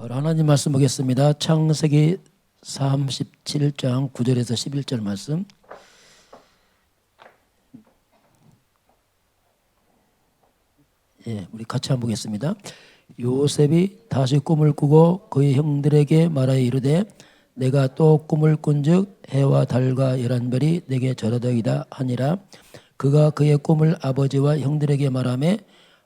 하나님 말씀 보겠습니다. 창세기 37장 9절에서 11절 말씀. 우리 같이 한번 보겠습니다. 요셉이 다시 꿈을 꾸고 그의 형들에게 말하여 이르되 내가 또 꿈을 꾼즉 해와 달과 열한 별이 내게 절하더이다 하니라. 그가 그의 꿈을 아버지와 형들에게 말하매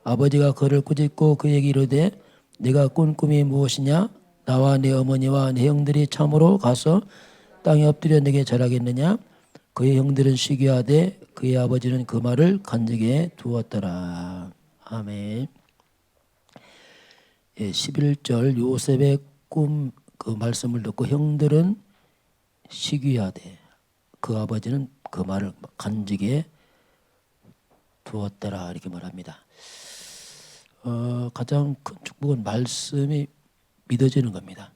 아버지가 그를 꾸짖고 그에게 이르되 내가 꾼 꿈이 무엇이냐? 나와 내 어머니와 내 형들이 참으로 가서 땅에 엎드려 내게 절하겠느냐? 그의 형들은 시기하되 그의 아버지는 그 말을 간직해 두었더라. 아멘. 11절 요셉의 꿈 그 말씀을 듣고 형들은 시기하되 그 아버지는 그 말을 간직해 두었더라 이렇게 말합니다. 가장 큰 축복은 말씀이 믿어지는 겁니다.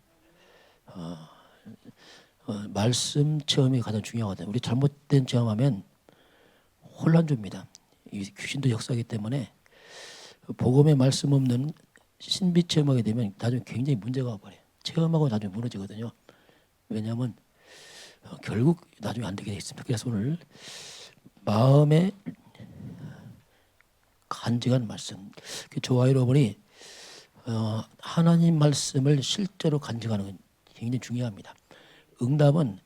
말씀 체험이 가장 중요하거든요. 우리 잘못된 체험하면 혼란줍니다. 귀신도 역사하기 때문에 복음의 말씀 없는 신비 체험하게 되면 나중에 굉장히 문제가 와버려요. 체험하고 나중에 무너지거든요. 왜냐하면 결국 나중에 안 되게 돼 있습니다. 그래서 오늘 마음에 간직한 말씀. 저와 여러분이 하나님 말씀을 실제로 간직하는 건 굉장히 중요합니다. 응답은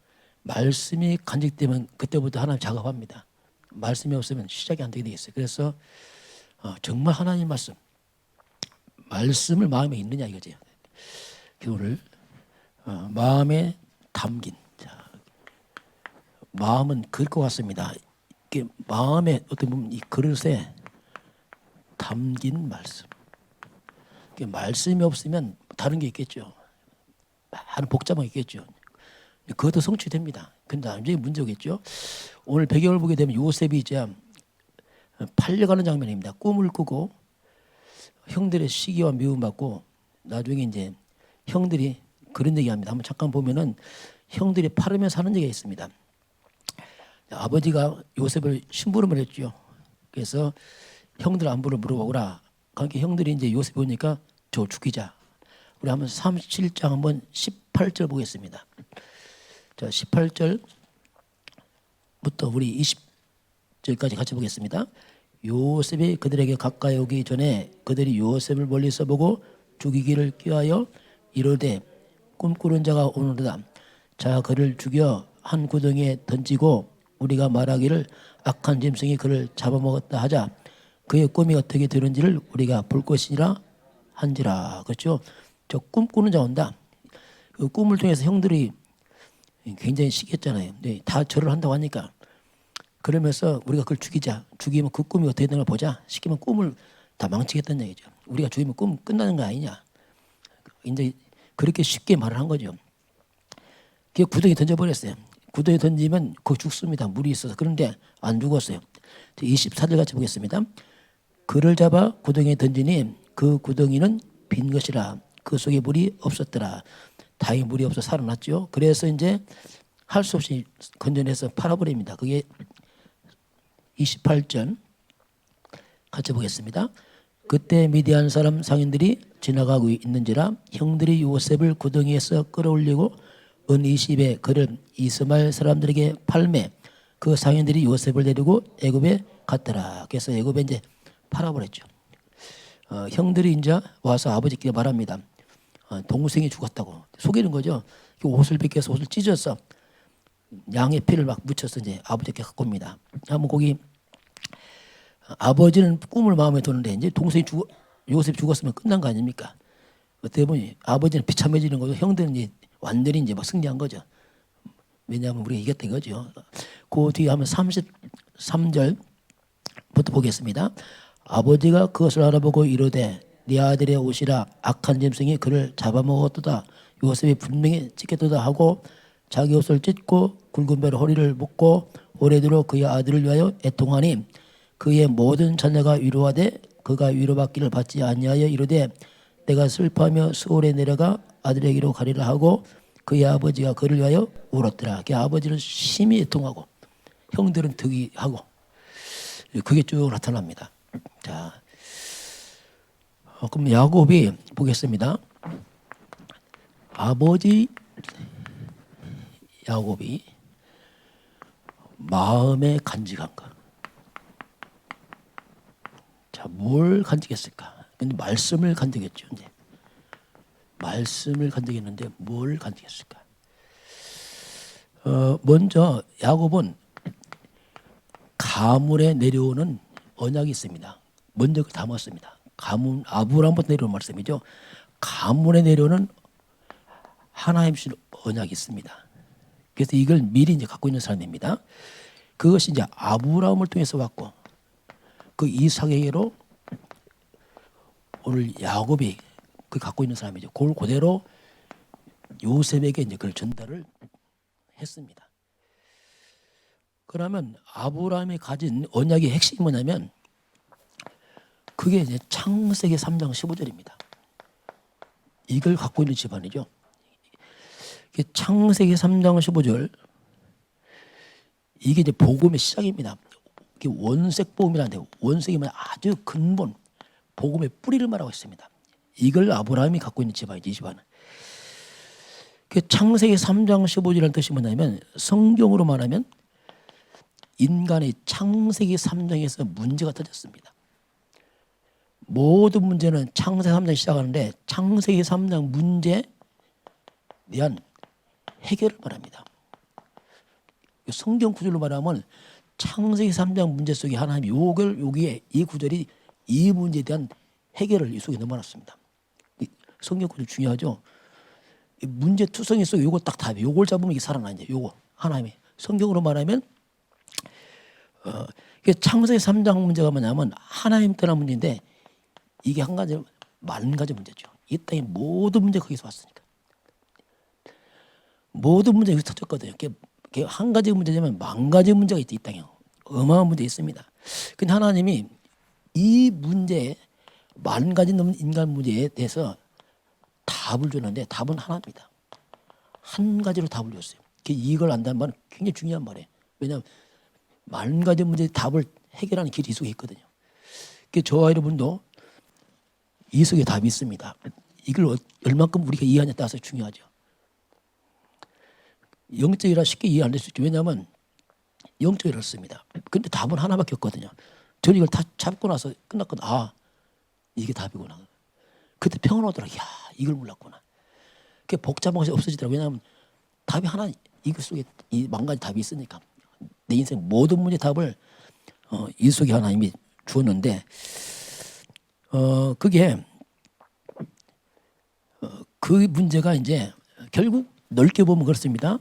말씀이 간직되면 그때부터 하나님 작업합니다. 말씀이 없으면 시작이 안 되게 돼 있어요. 그래서 정말 하나님 말씀을 마음에 있느냐 이거죠. 오늘 마음에 담긴 마음은 그럴 것 같습니다. 이게 마음에 어떻게 보면 이 그릇에 담긴 말씀. 말씀이 없으면 다른 게 있겠죠. 많은 복잡한 게 있겠죠. 그것도 성취됩니다. 근데 나중에 문제 오겠죠. 오늘 배경을 보게 되면 요셉이 이제 팔려가는 장면입니다. 꿈을 꾸고 형들의 시기와 미움받고 나중에 이제 형들이 그런 얘기합니다. 한번 잠깐 보면은 형들이 팔으면 사는 얘기가 있습니다. 아버지가 요셉을 심부름을 했죠. 그래서 형들 안부를 물어보라. 그러니까 형들이 이제 요셉 보니까 저 죽이자. 우리 한번 37장 한번 18절 보겠습니다. 자, 18절부터 우리 20절까지 같이 보겠습니다. 요셉이 그들에게 가까이 오기 전에 그들이 요셉을 멀리서 보고 죽이기를 꾀하여 이르되 꿈꾸는 자가 오느니라. 자, 그를 죽여 한 구덩이에 던지고 우리가 말하기를 악한 짐승이 그를 잡아먹었다 하자. 그의 꿈이 어떻게 되는지를 우리가 볼 것이라 한지라. 그렇죠? 저 꿈꾸는 자 온다. 그 꿈을 통해서 형들이 굉장히 시기했잖아요. 다 절을 한다고 하니까 그러면서 우리가 그걸 죽이자. 죽이면 그 꿈이 어떻게 되는 걸 보자. 시키면 꿈을 다 망치겠다는 얘기죠. 우리가 죽이면 꿈 끝나는 거 아니냐. 이제 그렇게 쉽게 말을 한 거죠. 그 구덩이 던져버렸어요. 구덩이 던지면 그거 죽습니다. 물이 있어서. 그런데 안 죽었어요. 24절 같이 보겠습니다. 그를 잡아 구덩이에 던지니 그 구덩이는 빈 것이라. 그 속에 물이 없었더라. 다행히 물이 없어 살아났죠. 그래서 이제 할 수 없이 건져내서 팔아버립니다. 그게 28절 같이 보겠습니다. 그때 미디안 사람 상인들이 지나가고 있는지라 형들이 요셉을 구덩이에서 끌어올리고 은 20에 그를 이스마엘 사람들에게 팔매 그 상인들이 요셉을 데리고 애굽에 갔더라. 그래서 애굽에 이제 팔아버렸죠. 형들이 이제 와서 아버지께 말합니다. 동생이 죽었다고 속이는 거죠. 옷을 벗겨서 옷을 찢어서 양의 피를 막 묻혀서 이제 아버지께 갖고 옵니다. 한번 거기 아버지는 꿈을 마음에 두는데 이제 동생이 요셉이 죽었으면 끝난 거 아닙니까? 어떻게 보니 아버지는 비참해지는 거죠. 형들은 이제 완전히 이제 막 승리한 거죠. 왜냐하면 우리가 이겼던 거죠. 그 뒤에 하면 33절부터 보겠습니다. 아버지가 그것을 알아보고 이르되 네 아들의 옷이라 악한 짐승이 그를 잡아먹었도다. 요셉이 분명히 찢겠도다 하고 자기 옷을 찢고 굵은 배로 허리를 묶고 오래도록 그의 아들을 위하여 애통하니 그의 모든 자녀가 위로하되 그가 위로받기를 받지 아니하여 이르되 내가 슬퍼하며 수월에 내려가 아들에게로 가리라 하고 그의 아버지가 그를 위하여 울었더라. 그 아버지는 심히 애통하고 형들은 득이하고 그게 쭉 나타납니다. 자, 그럼 야곱이 보겠습니다. 아버지 야곱이 마음에 간직한 것. 자, 뭘 간직했을까? 근데 말씀을 간직했죠. 이제 말씀을 간직했는데 뭘 간직했을까? 먼저 야곱은 가문에 내려오는 언약이 있습니다. 먼저 그걸 담았습니다. 가문 아브라함부터 내려오는 말씀이죠. 가문에 내려오는 하나님 주신 언약이 있습니다. 그래서 이걸 미리 이제 갖고 있는 사람입니다. 그것이 이제 아브라함을 통해서 왔고 그 이삭에게로 오늘 야곱이 그 갖고 있는 사람이죠. 그걸 그대로 요셉에게 이제 그걸 전달을 했습니다. 그러면 아브라함이 가진 언약의 핵심이 뭐냐면 그게 이제 창세기 3장 15절입니다. 이걸 갖고 있는 집안이죠. 창세기 3장 15절 이게 이제 복음의 시작입니다. 이게 원색 복음이라는데 원색이면 아주 근본 복음의 뿌리를 말하고 있습니다. 이걸 아브라함이 갖고 있는 집안이지 이 집안은. 창세기 3장 15절이라는 뜻이 뭐냐면 성경으로 말하면 인간의 창세기 3장에서 문제가 터졌습니다. 모든 문제는 창세기 3장 시작하는데 창세기 3장 문제에 대한 해결을 말합니다. 성경 구절로 말하면 창세기 3장 문제 속에 하나님이 여기에 이 구절이 이 문제에 대한 해결을 이 속에 넣어놨습니다. 성경 구절 중요하죠. 문제 투성이 속에 요거 딱 답이 요걸 잡으면 이게 살아나 이제 요거 하나님이 성경으로 말하면 창세기 3장 문제가 뭐냐면 하나님 떠난 문제인데 이게 한 가지 만 가지 문제죠. 이 땅의 모든 문제가 거기서 왔으니까 모든 문제가 여기서 터졌거든요. 한 가지 문제지만 만 가지 문제가 있다 이 땅에 어마어마한 문제 있습니다. 근데 하나님이 이 문제에 만 가지 넘는 인간 문제에 대해서 답을 줬는데 답은 하나입니다. 한 가지로 답을 줬어요. 이걸 안다는 말은 굉장히 중요한 말이에요. 왜냐하면 만 가지 문제의 답을 해결하는 길이 이 속에 있거든요. 저와 여러분도 이 속에 답이 있습니다. 이걸 얼만큼 우리가 이해하냐에 따라서 중요하죠. 영적이라 쉽게 이해 안 될 수 있죠. 왜냐하면 영적이라 씁니다. 근데 답은 하나밖에 없거든요. 저는 이걸 다 잡고 나서 끝났거든. 아, 이게 답이구나. 그때 평안하더라. 야, 이걸 몰랐구나. 그게 복잡한 것이 없어지더라. 왜냐하면 답이 하나, 이것 속에 이 만 가지 답이 있으니까. 내 인생 모든 문제 답을 이 속에 하나님이 주었는데, 그게 그 문제가 이제 결국 넓게 보면 그렇습니다.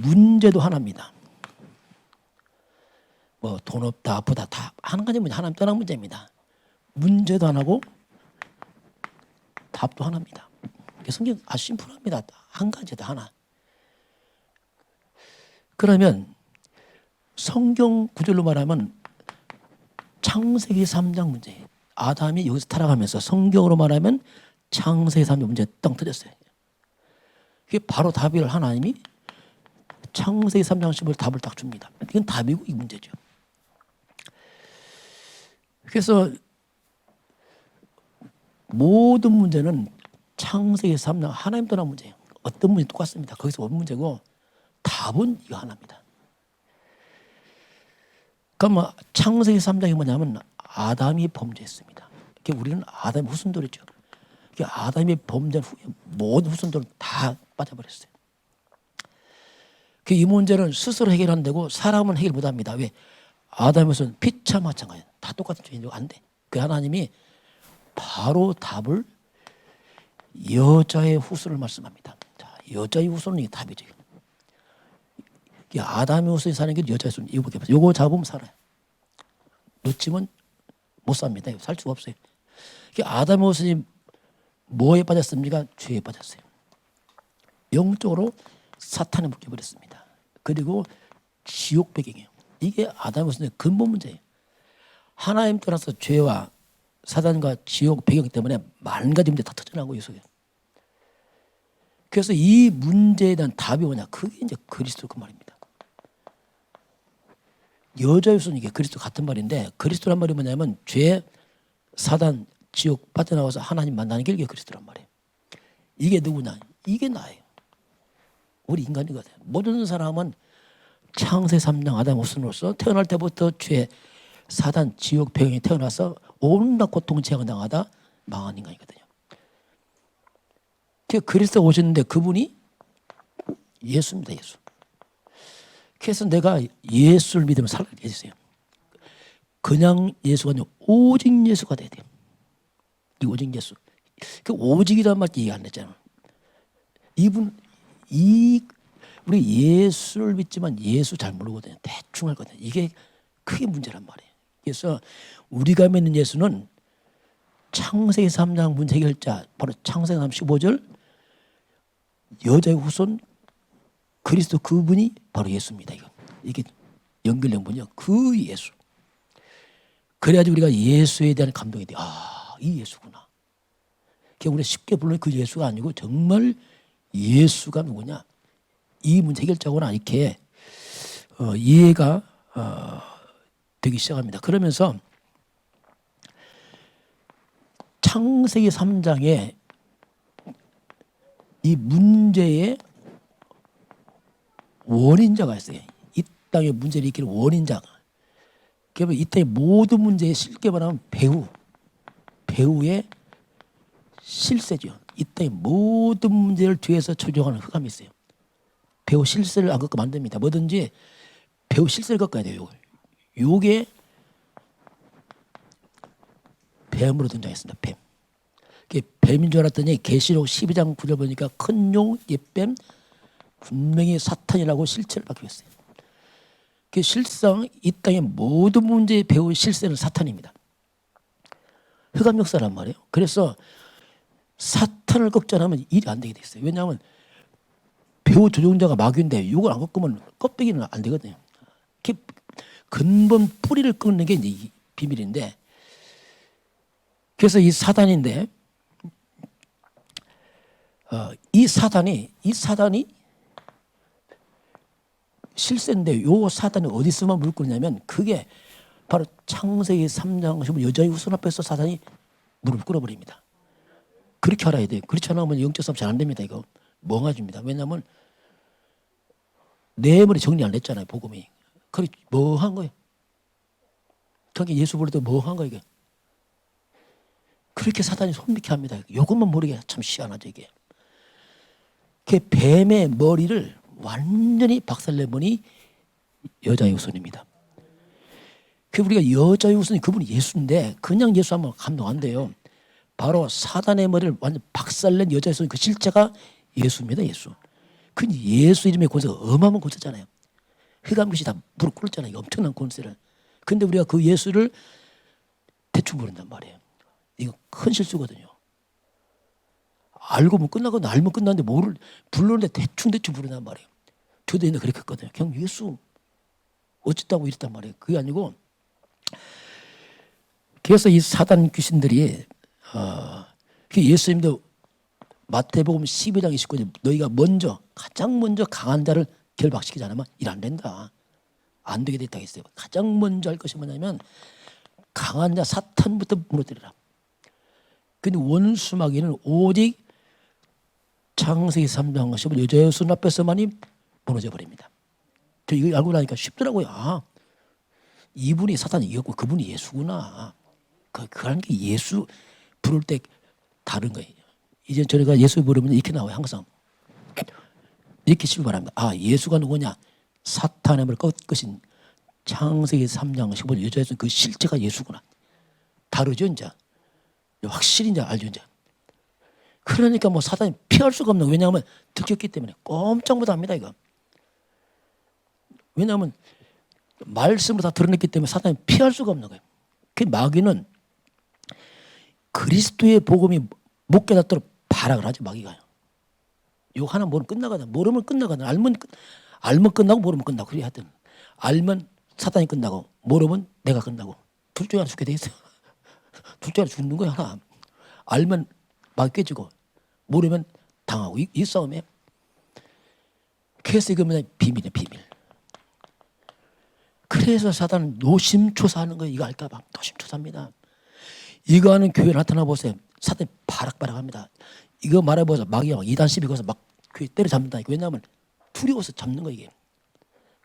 문제도 하나입니다. 뭐 돈 없다, 아프다 다 한 가지 문제, 하나님 떠난 문제입니다. 문제도 하나고 답도 하나입니다. 성경 아주 심플합니다. 한 가지도 하나. 그러면 성경 구절로 말하면 창세기 3장 문제. 아담이 여기서 타락하면서 성경으로 말하면 창세기 3장 문제 떡 터졌어요. 그게 바로 답을 하나님이 창세기 3장 10을 답을 딱 줍니다. 이건 답이고 이 문제죠. 그래서 모든 문제는 창세기 3장 하나님 떠난 문제예요. 어떤 문제 똑같습니다. 거기서 온 문제고 답은 이거 하나입니다. 그러면 창세기 3장이 뭐냐면 아담이 범죄했습니다. 우리는 아담의 후손들이죠. 아담이 범죄한 후에 모든 후손들은 다 빠져버렸어요. 이 문제는 스스로 해결한다고 사람은 해결 못합니다. 왜? 아담의 후손은 피차 마찬가지예요. 다 똑같은 죄인이고 안 돼. 그 하나님이 바로 답을 여자의 후손을 말씀합니다. 자, 여자의 후손은 이게 답이죠. 아담의 후손이 사는 게 여자의 후손 이거밖에 없어요. 이거 잡으면 살아요. 놓치면 못 삽니다. 살 수가 없어요. 아담의 후손이 뭐에 빠졌습니까? 죄에 빠졌어요. 영적으로 사탄에 묶여버렸습니다. 그리고 지옥 배경이에요. 이게 아담의 후손의 근본 문제예요. 하나님 떠나서 죄와 사단과 지옥 배경 때문에 많은 가지 문제 다 터져나오고 이 속에. 그래서 이 문제에 대한 답이 뭐냐? 그게 이제 그리스도 그 말입니다. 여자의 후손 이게 그리스도 같은 말인데 그리스도란 말이 뭐냐면 죄, 사단, 지옥 빠져나와서 하나님 만나는 게 이게 그리스도란 말이에요. 이게 누구냐? 이게 나예요. 우리 인간이거든요. 모든 사람은 창세 3장 아담 후손으로서 태어날 때부터 죄, 사단, 지옥, 병에 태어나서 온갖 고통 재앙을 당하다 망한 인간이거든요. 그리스도 오셨는데 그분이 예수입니다. 예수. 그래서 내가 예수를 믿으면 살게 해주세요. 그냥 예수가 아니고 오직 예수가 돼야 돼요. 이 오직 예수. 그 오직이란 말 이해 안 했잖아. 우리 예수를 믿지만 예수 잘 모르거든요. 대충 알거든요. 이게 크게 문제란 말이에요. 그래서 우리가 믿는 예수는 창세기 3장 문제 해결자, 바로 창세기 3 15절 여자의 후손 그리스도 그분이 바로 예수입니다. 이게 연결된 분이요. 그 예수. 그래야지 우리가 예수에 대한 감동이 돼요. 아, 이 예수구나. 그냥 우리가 쉽게 부르는 그 예수가 아니고 정말 예수가 누구냐. 이 문제 해결자구나. 이렇게 이해가 되기 시작합니다. 그러면서 창세기 3장에 이 문제의 원인자가 있어요. 이 땅의 문제를 일으키는 원인자가. 그러면 이 땅의 모든 문제에 쉽게 말하면 배우의 실세죠. 이 땅의 모든 문제를 뒤에서 조종하는 흑암이 있어요. 배우 실세를 안 겪고 만듭니다. 뭐든지 배우 실세를 겪어야 돼요. 요게 뱀으로 등장했습니다. 뱀. 뱀인 줄 알았더니 계시록 12장 9절 보니까 큰 용, 옛뱀, 분명히 사탄이라고 실체를 밝히고 있어요. 그 실상 이 땅의 모든 문제의 배우 실세는 사탄입니다. 흑암 역사란 말이에요. 그래서 사탄을 꺾지 않으면 일이 안 되게 돼 있어요. 왜냐하면 배우 조종자가 마귀인데 이걸 안 꺾으면 껍데기는 안 되거든요. 근본 뿌리를 끊는 게 이제 이 비밀인데, 그래서 이 사단인데, 이 사단이 실세인데 요 사단이 어디서만 무릎 꿇냐면 그게 바로 창세기 3장 15 여자의 후손 앞에서 사단이 무릎 꿇어버립니다. 그렇게 알아야 돼요. 그렇지 않으면 영적 싸움 잘 안 됩니다. 이거 멍해집니다. 왜냐하면 내 머리 정리 안 했잖아요. 복음이. 그게 멍한 거예요. 그게 예수 부를 때 멍한 거예요. 이게. 그렇게 사단이 손쉽게 합니다. 이것만 모르게 참 희한하죠 이게. 그 뱀의 머리를 완전히 박살내보니 여자의 후손입니다. 그 우리가 여자의 후손이 그분이 예수인데 그냥 예수 하면 감동 안 돼요. 바로 사단의 머리를 완전 박살낸 여자의 후손 그 실체가 예수입니다. 예수. 그 예수 이름의 권세가 어마어마한 권세잖아요. 흑암귀신이 다 무릎 꿇었잖아요. 엄청난 권세를. 근데 우리가 그 예수를 대충 부른단 말이에요. 이거 큰 실수거든요. 알고 보면 끝나거든. 알면 끝나는데 뭐를 부르는데 대충 부른단 말이에요. 저도 옛날에 그렇게 했거든요. 그냥 예수 어쨌다고 이랬단 말이에요. 그게 아니고, 그래서 이 사단 귀신들이 예수님도 마태복음 12장 29절 너희가 가장 먼저 강한 자를 결박시키지 않으면 일 안 된다. 안 되게 됐다 했어요. 가장 먼저 할 것이 뭐냐면 강한 자 사탄부터 무너뜨리라. 근데 원수 마귀는 오직 창세기 3장 15 여자의 손 앞에서만이 무너져 버립니다. 저 이거 알고 나니까 쉽더라고요. 아, 이분이 사탄이 이겼고 그분이 예수구나. 그런 게 예수 부를 때 다른 거예요. 이제 저희가 예수 부르면 이렇게 나와요. 항상 이렇게 시기 바랍니다. 아, 예수가 누구냐? 사탄의 힘을 꺾으신 창세기 3장 15절 여자의 손 그 실체가 예수구나. 다르죠 이제. 확실히 이제 알죠 이제. 그러니까 뭐 사단이 피할 수가 없는 거예요. 왜냐하면 들켰기 때문에 꼼짝 못합니다 이거. 왜냐하면 말씀으로 다 드러냈기 때문에 사단이 피할 수가 없는 거예요. 그 마귀는 그리스도의 복음이 못 깨닫도록 발악을 하죠 마귀가요. 이거 하나 모르면 끝나거든. 모르면 끝나거든. 알면 끝나고 모르면 끝나고 그래 하여튼 알면 사단이 끝나고 모르면 내가 끝나고 둘 중에 하나 죽게 돼 있어요. 둘 중에 하나 죽는 거야 하나. 알면 막 깨지고 모르면 당하고 이 싸움에. 그래서 이거 뭐냐 비밀이야 비밀. 그래서 사단은 노심초사하는 거예요. 이거 알까 봐 노심초사합니다. 이거 하는 교회 나타나 보세요. 사단이 바락바락합니다. 이거 말해보자. 마귀가 이단 시비 거서 막 때려잡는다니까. 왜냐하면 두려워서 잡는 거 이게.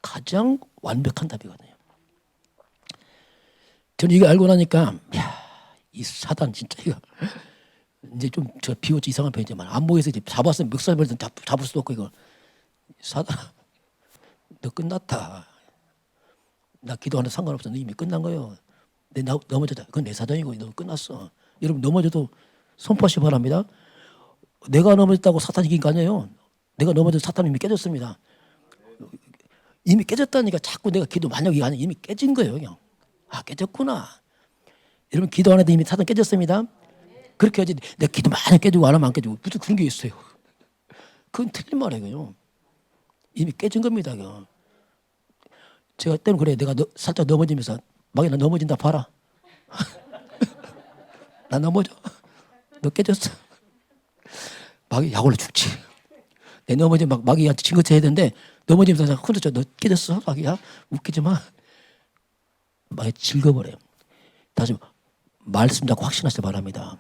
가장 완벽한 답이거든요. 저는 이거 알고 나니까 이 사단 진짜 이거 이제 좀 저 비웃지 이상한 표현이지만 안보에서 이제 잡았으면 멱살 벌든 잡을 수도 없고 이거 사단 너 끝났다. 나 기도하는 상관없어. 너 이미 끝난 거예요. 내 넘어졌다. 그건 내 사정이고 너 끝났어. 여러분 넘어져도 손파시 바랍니다. 내가 넘어졌다고 사탄이 이긴 거 아니에요. 내가 넘어져도 사탄은 이미 깨졌습니다. 이미 깨졌다니까 자꾸 내가 기도 만약이 아니라 이미 깨진 거예요. 그냥. 아 깨졌구나. 여러분 기도 안 해도 이미 사탄 깨졌습니다. 그렇게 해야지 내가 기도 많이 깨지고 안 하면 안 깨지고 무슨 그런 게 있어요. 그건 틀린 말이에요. 이미 깨진 겁니다. 그냥. 제가 때는 그래. 내가 살짝 넘어지면서 막이 나 넘어진다 봐라. 나 넘어져. 너 깨졌어. 막이 약올로 죽지. 내 넘어지면 막이야 징거쳐 해야 되는데 넘어지면서 혼자 너 깨졌어. 막이야 웃기지 마. 막이 즐거버려요. 다시 말씀 잡고 확신하시기 바랍니다.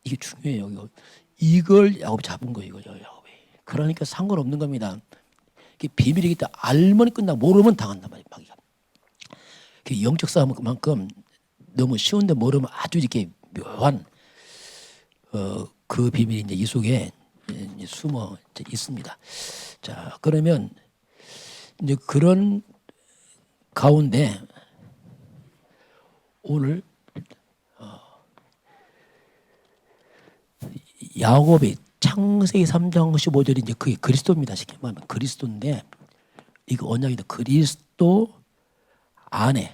이게 중요해요. 이걸 야곱이 잡은 거예요. 이거죠. 야곱이. 그러니까 상관없는 겁니다. 이게 비밀이기 때문에 알면 끝나고 모르면 당한단 말이에요. 마귀가. 영적 싸움만큼 너무 쉬운데 모르면 아주 이렇게 묘한 그 비밀이 이제 이 속에 이제 숨어 있습니다. 자, 그러면 이제 그런 가운데 오늘 야곱이 창세기 3장 15절이 이제 그게 그리스도입니다. 쉽게 말하면 그리스도인데 이거 언약이다. 그리스도 안에는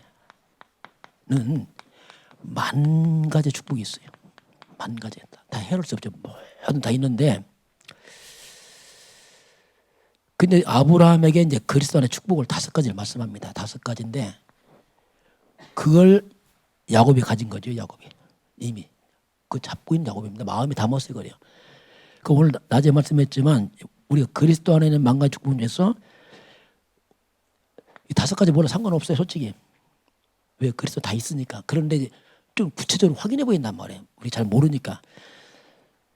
만 가지 축복이 있어요. 만 가지 다 헤아릴 수 없죠. 뭐든 다 있는데 근데 아브라함에게 이제 그리스도 안에 축복을 5가지를 말씀합니다. 5가지인데 그걸 야곱이 가진 거죠. 야곱이 이미 그 잡고 있는 야곱입니다. 마음이 담았어요. 그래요. 그 오늘 낮에 말씀했지만 우리가 그리스도 안에 있는 만 가지 축복 중에서 이 5가지 뭐라 상관없어요. 솔직히 왜 그리스도 다 있으니까. 그런데 좀 구체적으로 확인해 보인단 말이에요. 우리 잘 모르니까.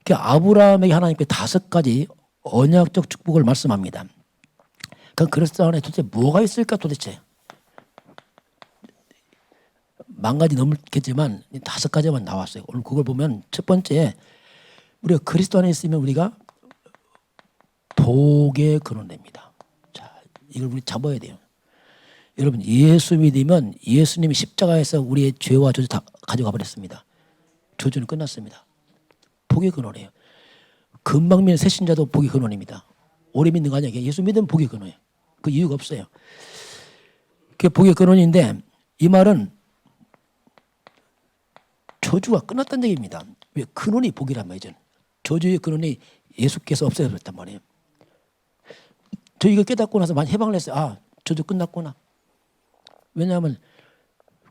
그러니까 아브라함에게 하나님께 5가지 언약적 축복을 말씀합니다. 그럼 그리스도 안에 도대체 뭐가 있을까 도대체. 10,000가지 넘겠지만 5가지만 나왔어요. 오늘 그걸 보면 첫 번째 우리가 그리스도 안에 있으면 우리가 복의 근원됩니다. 자, 이걸 우리 잡아야 돼요. 여러분 예수 믿으면 예수님이 십자가에서 우리의 죄와 저주 다 가져가 버렸습니다. 저주는 끝났습니다. 복의 근원이에요. 금방 믿는 새신자도 복의 근원입니다. 오래 믿는 거 아니에요. 예수 믿으면 복의 근원이에요. 그 이유가 없어요. 그게 복의 근원인데 이 말은 저주가 끝났다는 얘기입니다. 왜? 근원이 복이란 말이죠. 저주의 근원이 예수께서 없애버렸단 말이에요. 저 이거 깨닫고 나서 많이 해방을 했어요. 아, 저주 끝났구나. 왜냐하면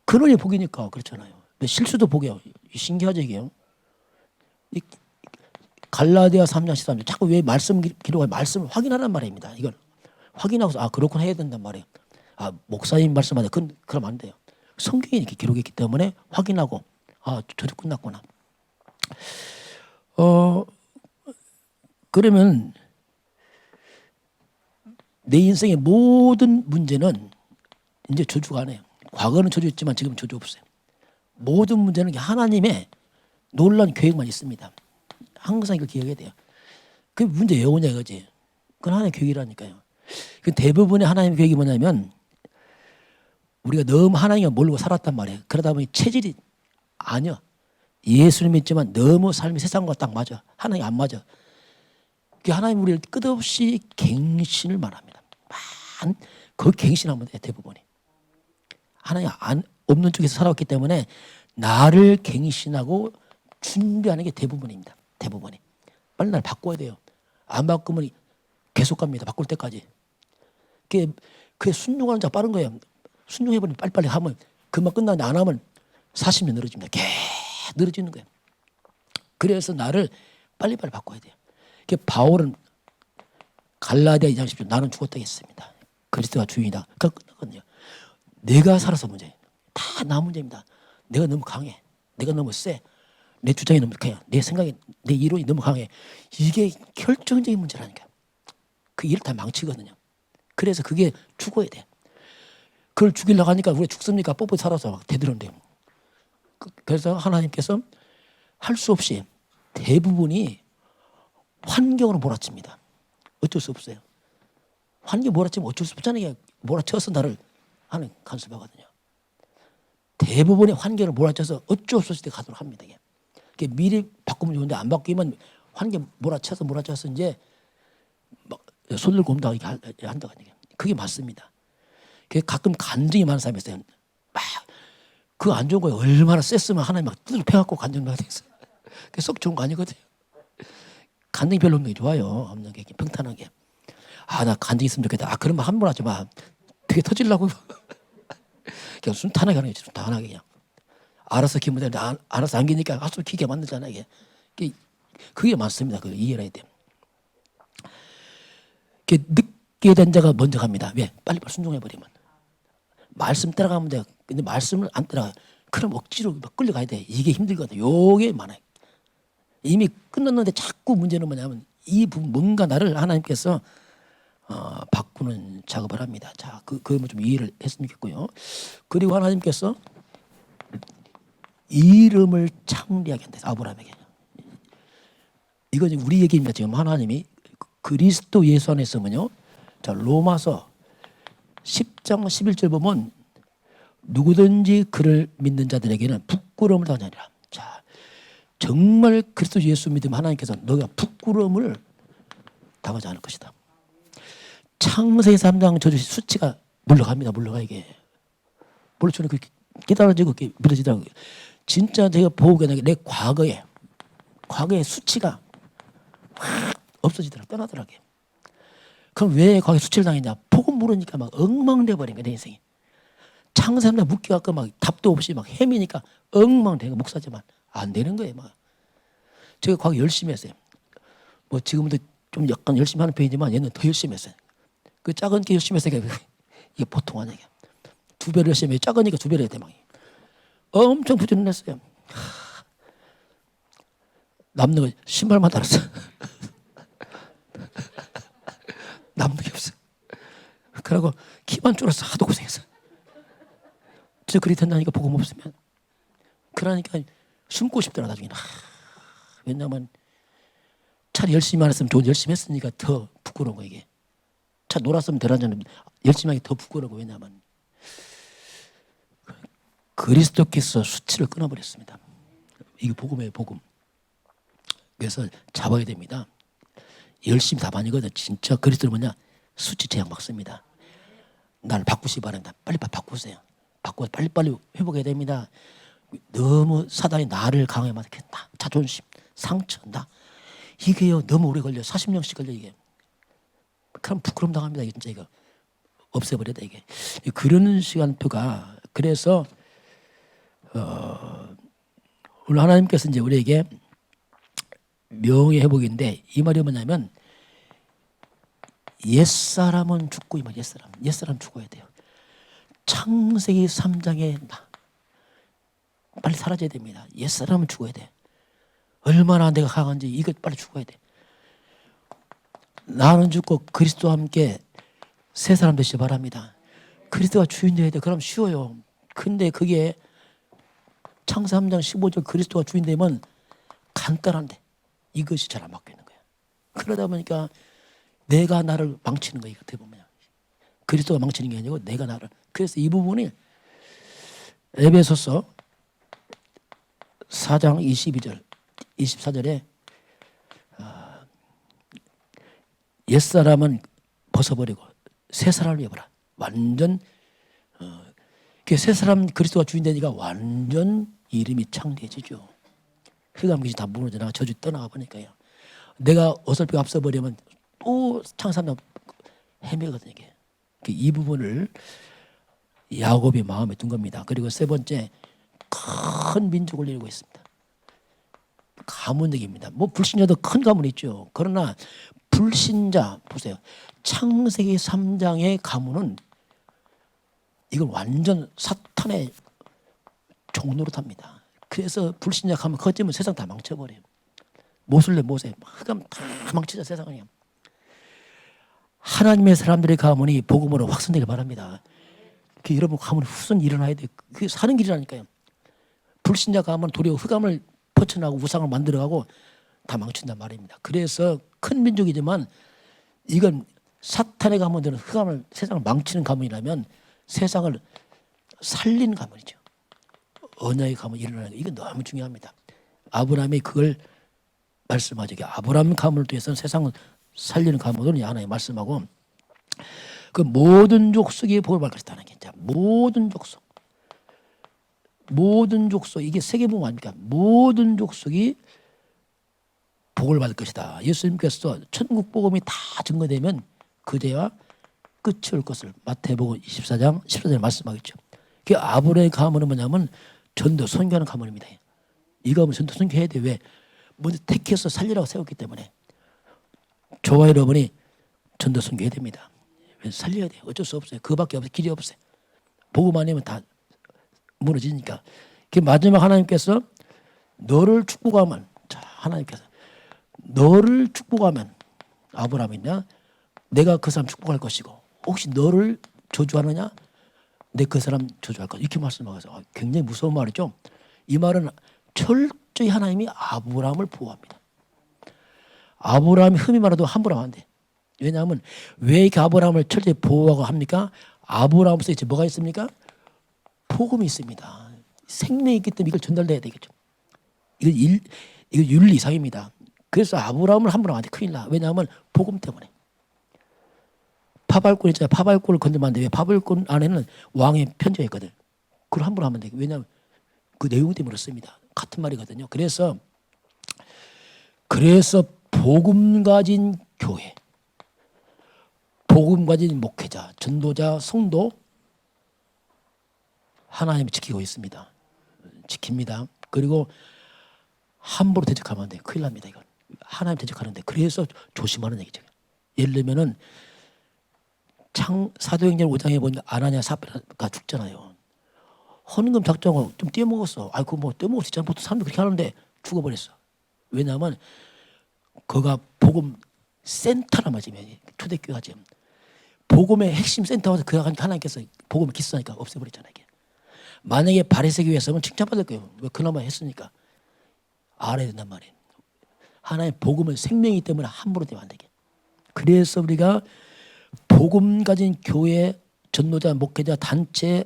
근원이 복이니까 그렇잖아요. 실수도 복이에요. 신기하죠 이게요. 갈라디아 3장 13절 자꾸 왜 말씀 기록에 말씀을 확인하란 말입니다. 이걸 확인하고서 아 그렇구나 해야 된단 말이에요. 아 목사님 말씀하자 그럼 안 돼요. 성경이 이렇게 기록했기 때문에 확인하고 아 저도 끝났구나. 그러면 내 인생의 모든 문제는 이제 저주가 아니에요. 과거는 저주였지만 지금 저주 없어요. 모든 문제는 하나님의 놀라운 계획만 있습니다. 항상 이걸 기억해야 돼요. 그 문제 왜 오냐 이거지. 그건 하나님의 계획이라니까요. 그 대부분의 하나님의 계획이 뭐냐면 우리가 너무 하나님을 모르고 살았단 말이에요. 그러다 보니 체질이 아니야. 예수님 믿지만 너무 삶이 세상과 딱 맞아. 하나님 안 맞아. 그 하나님 우리를 끝없이 갱신을 말합니다. 그 갱신하면 돼 대부분이. 하나님 없는 쪽에서 살아왔기 때문에 나를 갱신하고 준비하는 게 대부분입니다. 대부분이. 빨리 날 바꿔야 돼요. 안 바꾸면 계속 갑니다. 바꿀 때까지. 그게 순종하는 자가 빠른 거예요. 순종해버리면 빨리빨리 하면 금방 끝나는데 안 하면 40년 늘어집니다. 계속 늘어지는 거예요. 그래서 나를 빨리빨리 바꿔야 돼요. 바울은 갈라디아 2장 10절 나는 죽었다 했습니다. 그리스도가 주인이다. 그거든요. 내가 살아서 문제예요. 다 나 문제입니다. 내가 너무 강해. 내가 너무 세. 내 주장이 너무 강해. 내 생각이, 내 이론이 너무 강해. 이게 결정적인 문제라니까. 그 일을 다 망치거든요. 그래서 그게 죽어야 돼. 그걸 죽이려고 하니까 우리가 죽습니까? 뻣뻣 살아서 막 대들었는데. 그래서 하나님께서 할 수 없이 대부분이 환경으로 몰아칩니다. 어쩔 수 없어요. 환경 몰아치면 어쩔 수 없잖아요. 몰아쳐서 나를 하는 간섭하거든요. 대부분의 환경을 몰아쳐서 어쩔 수 없을 때 가도록 합니다. 이게 미리 바꾸면 좋은데 안 바뀌면 환경 몰아쳐서 이제 막 손 들고 온다 이렇게 한다고 하니까 그게 맞습니다. 그게 가끔 간증이 많은 사람이 있어요. 막 그 안 좋은 거에 얼마나 셌으면 하나님 막 뜯어 패갖고 간증을 하게 됐어요. 그게 썩 좋은 거 아니거든요. 간증이 별로 없는 게 좋아요. 없는 게 평탄하게. 아, 나 간증 있으면 좋겠다. 아, 그러면 한 번 하지 마. 되게 터질라고. 그냥 순탄하게 하는 거지. 순탄하게 그냥. 알아서 키면 되는데 알아서 안 키니까 알아서 키게 만들잖아요. 이게 그게 맞습니다. 그걸 이해를 해야 돼요. 늦게 된 자가 먼저 갑니다. 왜? 빨리빨리 순종해버리면. 말씀 따라가면 돼요. 근데 말씀을 안 따라가요. 그럼 억지로 막 끌려가야 돼. 이게 힘들거든요. 요게 많아요. 이미 끝났는데 자꾸 문제는 뭐냐면 이 부분 뭔가 나를 하나님께서 바꾸는 작업을 합니다. 자, 그거 좀 이해를 했으면 좋겠고요. 그리고 하나님께서 이름을 창대하게 한다. 아브라함에게. 이건 우리 얘기입니다. 지금 하나님이 그리스도 예수 안에 있으면요. 자, 로마서 10장 11절 보면 누구든지 그를 믿는 자들에게는 부끄러움을 당하리라. 자, 정말 그리스도 예수 믿으면 하나님께서 너가 부끄러움을 당하지 않을 것이다. 창세기 3장 저주 수치가 물러갑니다. 물러가 이게. 물론 저는 그렇게 깨달아지고 믿어지더라고요. 진짜 제가 보고 내 과거의 수치가 확 없어지더라고요. 떠나더라고요. 그럼 왜 과거에 수치를 당했냐? 복음 모르니까 막 엉망돼 버린 거야, 내 인생이. 창세기나 묶여갖고 막 답도 없이 막 헤매니까 엉망된 거 목사지만 안 되는 거예요. 막. 제가 과거 열심히 했어요. 뭐 지금도 좀 약간 열심히 하는 편이지만 얘는 더 열심히 했어요. 그 작은 게 열심히 했으니까 이게 보통 아니에요. 2배를 열심히 해요. 작으니까 2배를 해야 돼. 막. 엄청 부지런했어요. 남는 거 신발만 달았어. 남는 게 없어. 그러고 키만 줄어서 하도 고생했어. 진짜 그리 된다니까 복음 없으면. 그러니까 숨고 싶더라 나중에. 왜냐면 차라리 열심히 안 했으면 좋은데 열심히 했으니까 더 부끄러운 거 이게. 차 놀았으면 되라는 열심히 하기 더 부끄러워. 왜냐면 그리스도께서 수치를 끊어버렸습니다. 이게 복음이에요. 복음. 그래서 잡아야 됩니다. 열심히 다 아니거든. 진짜 그리스도는 뭐냐? 수치 제약 막습니다. 나를 바꾸시기 바랍니다. 빨리빨리 바꾸세요. 바꾸고 빨리빨리 회복해야 됩니다. 너무 사단이 나를 강하게 만들겠다. 자존심, 상처, 이게요 너무 오래 걸려. 40년씩 걸려 이게. 그럼 부끄럼 당합니다. 이게 진짜 이거 없애버려야 돼 이게. 그러는 시간표가 그래서 오늘 하나님께서 이제 우리에게 명예 회복인데 이 말이 뭐냐면 옛사람은 죽고 이 말 옛사람 죽어야 돼요. 창세기 3장에 빨리 사라져야 됩니다. 옛사람은 죽어야 돼. 얼마나 내가 강한지 이거 빨리 죽어야 돼. 나는 죽고 그리스도와 함께 새 사람 되시기 바랍니다. 그리스도가 주인 되어야 돼. 그럼 쉬워요. 근데 그게 창세 3장 15절 그리스도가 주인 되면 간단한데 이것이 잘 안 맞고 있는 거야. 그러다 보니까 내가 나를 망치는 거야. 어떻게 보면 그리스도가 망치는 게 아니고 내가 나를. 그래서 이 부분이 에베소서 4장 22절 24절에 옛사람은 벗어버리고 새 사람을 입어라. 완전 새 사람 그리스도가 주인 되니까 완전 이름이 창대해지죠. 흑암 귀신 다 무너져나가 저주 떠나가 보니까요. 내가 어설프게 앞서버리면 또 창사람 헤매거든요. 이게. 이 부분을 야곱이 마음에 둔 겁니다. 그리고 세 번째 큰 민족을 이루고 있습니다. 가문적입니다. 뭐 불신자도 큰 가문이 있죠. 그러나 불신자 보세요. 창세기 3장의 가문은 이건 완전 사탄의 종노릇합니다. 그래서 불신약하면 거짓면 세상 다 망쳐버려요. 모슬레 모세 흑암 다 망치자 세상을. 하나님의 사람들의 가문이 복음으로 확산되길 바랍니다. 그 여러분 가문이 후손 일어나야 돼요. 그게 사는 길이라니까요. 불신자 가문 도리어 흑암을 퍼쳐나고 우상을 만들어가고 다 망친단 말입니다. 그래서 큰 민족이지만 이건 사탄의 가문들은 흑암을 세상을 망치는 가문이라면 세상을 살리는 가문이죠. 언약의 가문이 일어나는 거 이건 너무 중요합니다. 아브라함이 그걸 말씀하죠. 아브라함 가문을 통해서는 세상을 살리는 가문으로 하나님 말씀하고 그 모든 족속이 복을 받을 것이다. 모든 족속, 모든 족속 이게 세계복음 아닙니까? 모든 족속이 복을 받을 것이다. 예수님께서 천국 복음이 다 증거되면 그제야 끝이 올 것을 마태복음 24장 14절에 말씀하겠죠. 그 아브라함의 가문은 뭐냐면 전도 선교하는 가문입니다. 이 가문 전도 선교해야 돼. 왜? 먼저 택해서 살리라고 세웠기 때문에. 저와 여러분이 전도 선교해야 됩니다. 살려야 돼요. 어쩔 수 없어요. 그밖에 없어요. 길이 없어요. 복음 아니면 다 무너지니까. 그 마지막 하나님께서 너를 축복하면, 자 하나님께서 너를 축복하면 아브라함이냐 내가 그 사람 축복할 것이고 혹시 너를 저주하느냐 내 그 사람 저주할 것 이렇게 말씀하셔서 굉장히 무서운 말이죠. 이 말은 철저히 하나님이 아브라함을 보호합니다. 아브라함이 흠이 많아도 함부로 하면 안 돼. 왜냐하면 왜 이렇게 아브라함을 철저히 보호하고 합니까? 아브라함 속에 뭐가 있습니까? 복음이 있습니다. 생명이 있기 때문에 이걸 전달돼야 되겠죠. 이거 윤리상입니다. 그래서 아브라함을 함부로 하면 안 돼. 큰일 나. 왜냐하면 복음 때문에. 파발꾼 있잖아요. 파발꾼을 건들면 안 돼. 왜? 파발꾼 안에는 왕의 편지가 있거든. 그걸 함부로 하면 돼. 왜냐하면 그 내용 때문에 그렇습니다. 같은 말이거든요. 그래서 복음 가진 교회, 복음 가진 목회자, 전도자, 성도 하나님이 지키고 있습니다. 지킵니다. 그리고 함부로 대적하면 안 돼요. 큰일 납니다. 이건 하나님 대적하는데 그래서 조심하는 얘기죠. 예를 들면은 사도행전 5장에 보니까 아나니아 삽비라가 죽잖아요. 헌금 작정하고 좀 떼먹었어. 아이고 뭐 떼먹을 수 있잖아. 보통 사람들 그렇게 하는데 죽어버렸어. 왜냐하면 그가 복음 센터라 맞으면 초대교회 하지. 복음의 핵심 센터에서 그가 하나님께서 복음을 기스하니까 없애버렸잖아요. 이게. 만약에 바리새 교회였으면 칭찬받을 거예요. 왜 그나마 했으니까. 알아야 된단 말이에요. 하나님 복음은 생명이기 때문에 함부로 되면 안 되게. 그래서 우리가 복음 가진 교회, 전도자, 목회자, 단체,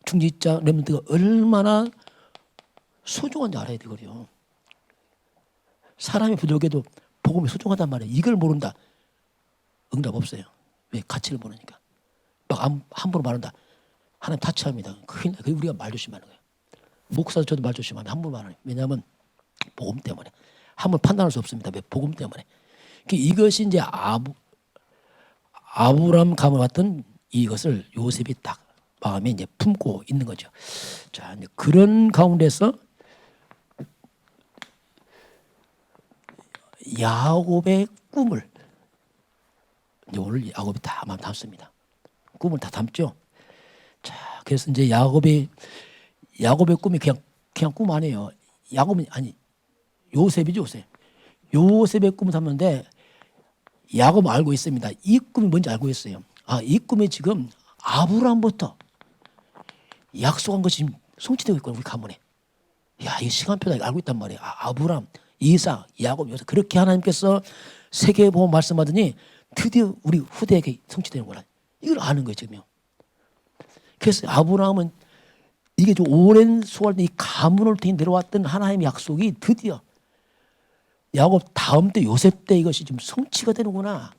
중직자, 렘넌트가 얼마나 소중한지 알아야 되거든요. 사람이 부족해도 복음이 소중하단 말이에요. 이걸 모른다. 응답 없어요. 왜? 가치를 모르니까. 막 함부로 말한다. 하나님 타치합니다. 그게 우리가 말 조심하는 거예요. 목사도 저도 말 조심하면 함부로 말하는 거예요. 왜냐하면 복음 때문에. 함부로 판단할 수 없습니다. 왜? 복음 때문에. 이것이 이제 아브라함 가문 같은 이것을 요셉이 딱 마음에 이제 품고 있는 거죠. 자, 이제 그런 가운데서 야곱의 꿈을 이제 오늘 야곱이 다 마음 담습니다. 꿈을 다 담죠. 자, 그래서 이제 야곱의 꿈이 그냥 꿈 아니에요. 야곱은 아니 요셉이죠, 요셉. 요셉의 꿈을 담는데 야곱은 알고 있습니다. 이 꿈이 뭔지 알고 있어요. 이 꿈이 지금 아브라함부터 약속한 것이 지금 성취되고 있거든요. 우리 가문에. 야, 이 시간표다 알고 있단 말이에요. 아브라함, 이삭, 야곱, 요셉 그렇게 하나님께서 세계 보고 말씀하더니 드디어 우리 후대에게 성취되는구나. 이걸 아는 거예요, 지금요. 그래서 아브라함은 이게 좀 오랜 수월 이 가문을 통해 내려왔던 하나님의 약속이 드디어 야곱 다음 때 요셉 때 이것이 좀 성취가 되는구나.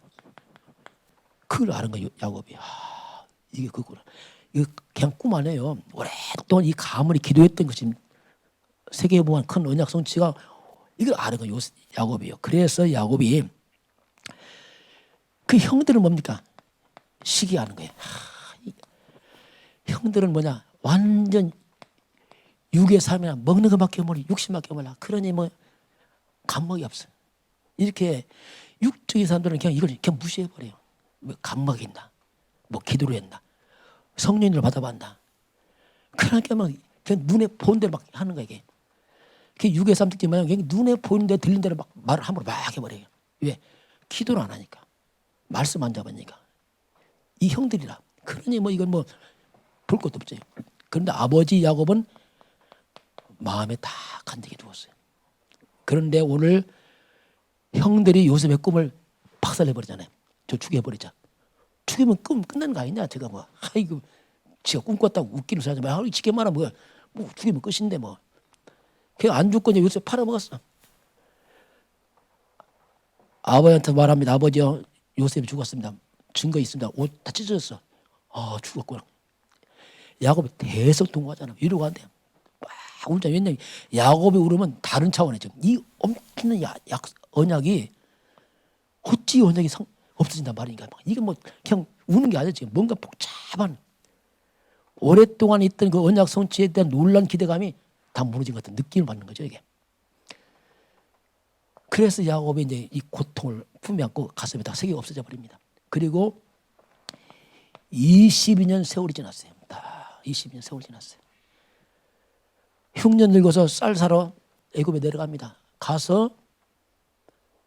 그걸 아는 거예요, 야곱이. 이게 그거구나. 이거 그냥 꿈 아니에요. 오랫동안 이 가문이 기도했던 것이 세계에 보면 큰 언약 성취가 이걸 아는 거예요, 야곱이요. 그래서 야곱이 그 형들은 뭡니까? 시기하는 거예요. 형들은 뭐냐? 완전 육의 삶이나 먹는 것밖에 몰라, 육신밖에 몰라. 그러니 뭐 감목이 없어. 이렇게 육적인 사람들은 그냥 이걸 그냥 무시해버려요. 뭐 감목이 있나? 뭐 기도를 했나? 성령님을 받아봤나? 그러니까 막 그냥 눈에 보는 대로 막 하는 거야 이게. 그 육의 삼특징 마냥 눈에 보이는 데 들린 대로 막 말을 함부로 막 해버려요. 왜? 기도를 안 하니까. 말씀 안 잡으니까. 이 형들이라. 그러니 뭐 이건 뭐 볼 것도 없죠. 그런데 아버지 야곱은 마음에 다 간직해 두었어요. 그런데 오늘 형들이 요셉의 꿈을 박살내버리잖아요. 저 죽여버리자. 죽이면 꿈 끝나는 거 아니냐. 제가 뭐 아이고 지가 꿈 꿨다고 웃기는 소리 하지 마. 지게만 하면 뭐 죽이면 끝인데 뭐. 걔 안 죽고 이제 요셉 팔아먹었어. 아버지한테 말합니다. 아버지요, 요셉이 죽었습니다. 증거 있습니다. 옷 다 찢어졌어. 아, 죽었구나. 야곱이 대성 통과하잖아. 위로가 안 돼. 막 울잖아. 왜냐면 야곱이 울으면 다른 차원이죠. 이 엄청난 언약이 어찌 언약이 없어진단 말이니까. 이게 뭐 그냥 우는 게 아니지. 지금 뭔가 복잡한 오랫동안 있던 그 언약 성취에 대한 놀란 기대감이 다 무너진 것 같은 느낌을 받는 거죠. 이게. 그래서 야곱이 이제 이 고통을 품에 안고 가슴에다 색이 없어져 버립니다. 그리고 22년 세월이 지났어요. 다 22년 세월이 지났어요. 흉년 늙어서 쌀 사러 애굽에 내려갑니다. 가서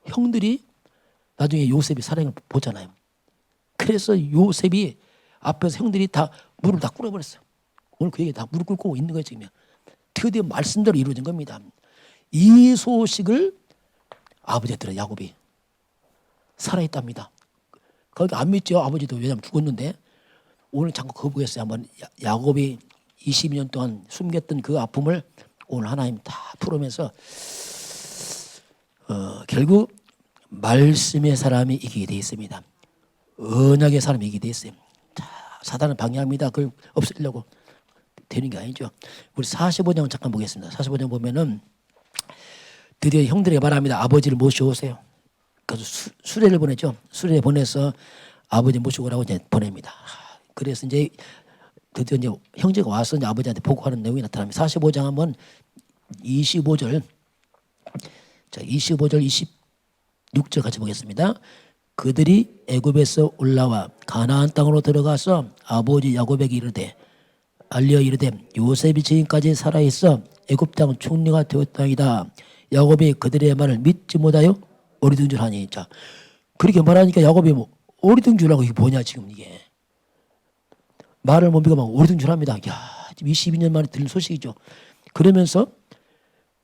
형들이 나중에 요셉이 사랑을 보잖아요. 그래서 요셉이 앞에서 형들이 다 무릎을 다 꿇어버렸어요. 오늘 그 얘기 다 무릎 꿇고 있는 거예요. 지금 드디어 말씀대로 이루어진 겁니다. 이 소식을 아버지가 들어요. 야곱이 살아있답니다. 거기 안 믿죠. 아버지도 왜냐하면 죽었는데. 오늘 잠깐 그거 보겠어요. 한번 야곱이 22년 동안 숨겼던 그 아픔을 오늘 하나님 다 풀으면서 결국 말씀의 사람이 이기게 돼 있습니다. 언약의 사람이 이기게 돼 있어요. 자, 사단은 방해합니다. 그걸 없애려고 되는 게 아니죠. 우리 45장 잠깐 보겠습니다. 45장 보면은 드디어 형들에게 말합니다. 아버지를 모셔오세요. 그래서 수레를 보내죠. 수레를 보내서 아버지 모시고 오라고 이제 보냅니다. 그래서 이제 드디어 이제 형제가 와서 이제 아버지한테 보고하는 내용이 나타납니다. 45장 한번 25절, 자 25절 26절 같이 보겠습니다. 그들이 애굽에서 올라와 가나안 땅으로 들어가서 아버지 야곱에게 이르되 알려 이르되 요셉이 지금까지 살아 있어 애굽 땅 총리가 되었다이다. 야곱이 그들의 말을 믿지 못하여 어리둥절하니. 자 그렇게 말하니까 야곱이 뭐 어리둥절하고 이게 뭐냐 지금 이게. 말을 못 믿고 막 오리둥절합니다. 야, 지금 22년 만에 들린 소식이죠. 그러면서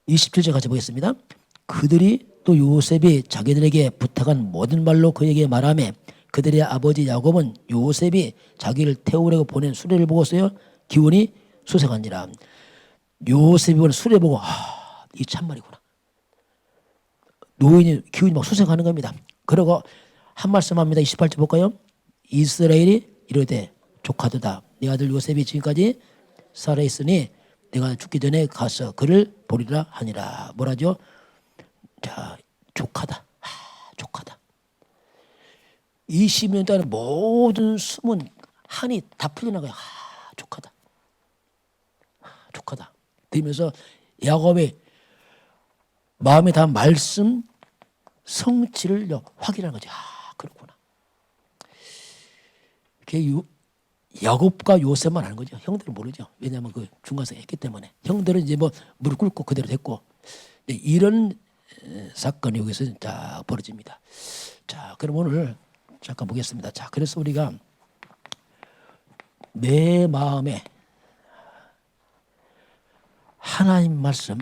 27절 같이 보겠습니다. 그들이 또 요셉이 자기들에게 부탁한 모든 말로 그에게 말하며 그들의 아버지 야곱은 요셉이 자기를 태우려고 보낸 수레를 보고서요 기운이 소생하니라. 요셉이 보낸 수레 보고 이 참말이구나. 노인이 기운이 막 소생하는 겁니다. 그러고 한 말씀 합니다. 28절 볼까요? 이스라엘이 이르되 조카도다. 네 아들 요셉이 지금까지 살아있으니 내가 죽기 전에 가서 그를 보리라 하니라. 뭐라죠? 자, 조카다. 조카다. 20년 동안 모든 숨은 한이 다 풀리는 거야. 조카다. 조카다. 그러면서 야곱의 마음에 담은 말씀 성취를 확인하는 거지. 그렇구나. 그게 야곱과 요셉만 아는 거죠. 형들은 모르죠. 왜냐하면 그 중간성에 했기 때문에. 형들은 이제 뭐 무릎 꿇고 그대로 됐고 이런 사건이 여기서 딱 벌어집니다. 자, 그럼 오늘 잠깐 보겠습니다. 자, 그래서 우리가 내 마음에 하나님 말씀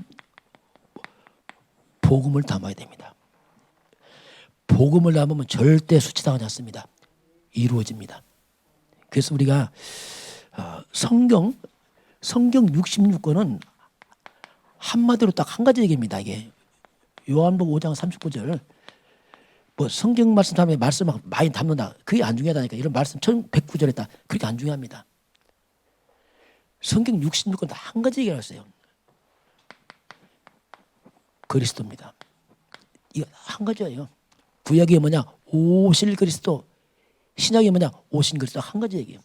복음을 담아야 됩니다. 복음을 담으면 절대 수치당하지 않습니다. 이루어집니다. 그래서 우리가 성경 66권은 한마디로 딱 한 가지 얘기입니다. 이게 요한복음 5장 39절 뭐 성경 말씀 다음에 말씀 많이 담는다. 그게 안 중요하다니까. 이런 말씀 1109절 했다. 그게 안 중요합니다. 성경 66권 다 한 가지 얘기가 있어요. 그리스도입니다. 이거 한 가지예요. 구약이 뭐냐? 오실 그리스도. 신약이 뭐냐? 오신 그리스도. 한 가지 얘기예요.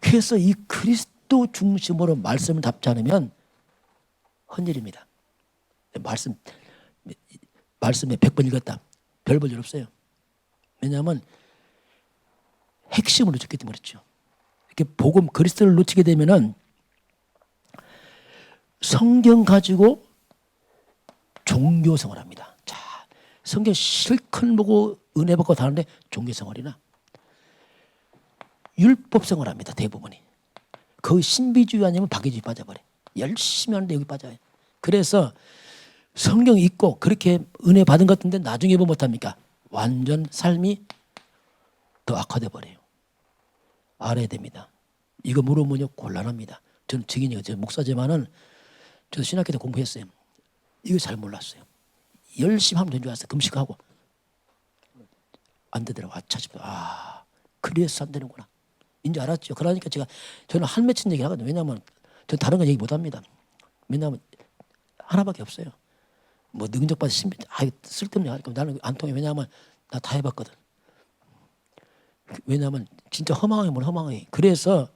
그래서 이 그리스도 중심으로 말씀을 답지 않으면 헌일입니다. 말씀에 100번 읽었다. 별 볼 일 없어요. 왜냐하면 핵심을 놓쳤기 때문에 그렇죠. 이렇게 복음 그리스도를 놓치게 되면은 성경 가지고 종교생활합니다. 자, 성경 실컷 보고 은혜 받고 다는데 종교생활이나 율법생활합니다. 대부분이. 거의 신비주의 아니면 박애주의 빠져버려. 열심히 하는데 여기 빠져요. 그래서 성경 읽고 그렇게 은혜 받은 것 같은데 나중에 보면 못합니까? 완전 삶이 더 악화돼 버려요. 알아야 됩니다. 이거 물어보면 곤란합니다. 저는 증인이에요. 저 목사지만은 저도 신학교 때 공부했어요. 이거 잘 몰랐어요. 열심히 하면 된 줄 알았어요. 금식하고 안 되더라고. 그래서 안 되는구나. 이제 알았죠. 그러니까 저는 한 맺힌 얘기를 하거든요. 왜냐하면 저 다른 거 얘기 못 합니다. 왜냐하면 하나밖에 없어요. 뭐 능력받아 신비, 쓸데없는 얘기. 나는 안 통해. 왜냐하면 나 다 해봤거든. 왜냐하면 진짜 허망하게 뭘 허망하게. 그래서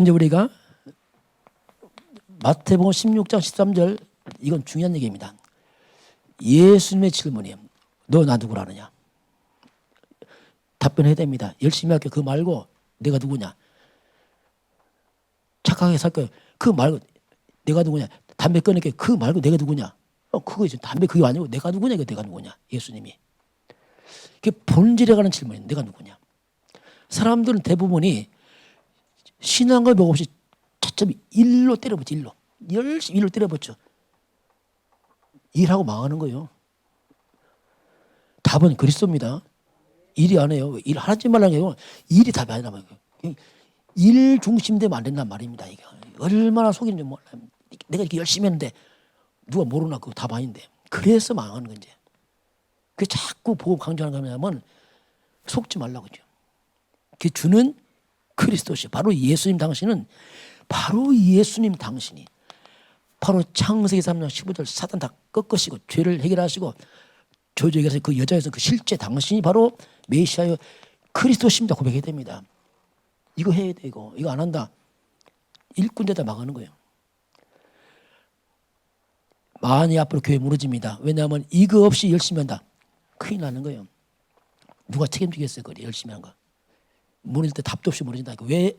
이제 우리가 마태복음 16장 13절 이건 중요한 얘기입니다. 예수님의 질문이에요. 너 나 누구라 하느냐? 답변해야 됩니다. 열심히 할게. 그거 말고 내가 누구냐? 착하게 살 거예요. 그거 말고 내가 누구냐? 담배 끊을게. 그거 말고 내가 누구냐? 그거 이제 담배 그게 아니고 내가 누구냐? 이거 내가 누구냐? 예수님이. 그게 본질에 관한 질문이에요. 내가 누구냐? 사람들은 대부분이 신앙과 몇 없이 차츰 일로 때려붙죠. 일로. 열심히 일로 때려붙죠. 일하고 망하는 거예요. 답은 그리스도입니다. 일이 안 해요. 일 하지 말라는 게 아니고 일이 답이 아니란 말이에요. 일 중심되면 안 된단 말입니다. 이게 얼마나 속이는지 몰라요. 내가 이렇게 열심히 했는데 누가 모르나 그거 답 아닌데. 그래서 망하는 건지. 그 자꾸 보고 강조하는 거냐면 속지 말라고 그죠. 그 주는 그리스도시. 바로 예수님 당신은 바로 예수님 당신이 바로 창세기 3장 15절 사단 다 꺾으시고 죄를 해결하시고 저주에서 그 여자에서 그 실제 당신이 바로 메시아여 그리스도십니다. 고백해야 됩니다. 이거 해야 돼. 이거 안 한다. 일꾼데다 막하는 거예요. 많이 앞으로 교회 무너집니다. 왜냐하면 이거 없이 열심히 한다. 큰일 나는 거예요. 누가 책임지겠어요? 그래 열심히 한 거. 무너질 때 답도 없이 무너진다. 왜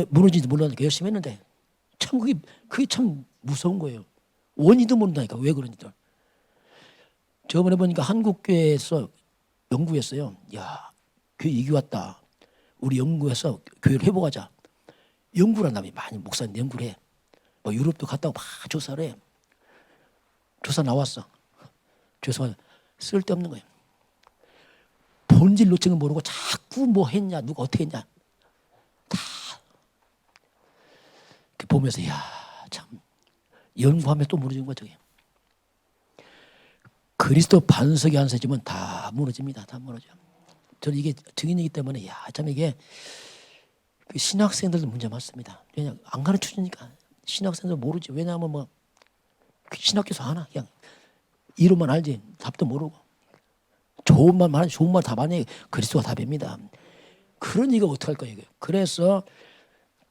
무너지는지 몰라니까 열심히 했는데 참 그게 참 무서운 거예요. 원인도 모른다니까 왜 그런지도. 저번에 보니까 한국교회에서 연구했어요. 야, 교회 이기 왔다. 우리 연구해서 교회를 회복하자. 연구란 놈이 많이 목사님 연구를 해. 뭐 유럽도 갔다 오고 막 조사를 해. 조사 나왔어. 조사가 쓸데없는 거예요. 본질 놓치는 거 모르고 자꾸 뭐 했냐, 누가 어떻게 했냐. 다 보면서 야, 참 연구하면 또 무너지는 거죠. 그리스도 반석이 안 서지면 다 무너집니다. 다 무너져. 저는 이게 증인이기 때문에 참 이게 신학생들도 문제 많습니다. 그냥 안 가르쳐주니까 신학생들 모르지. 왜냐하면 뭐 신학교에서 하나 그냥 이름만 알지 답도 모르고 좋은 말만 하지 좋은 말 답 안 해. 그리스도가 답입니다. 그러니까 어떡할 거예요. 그래서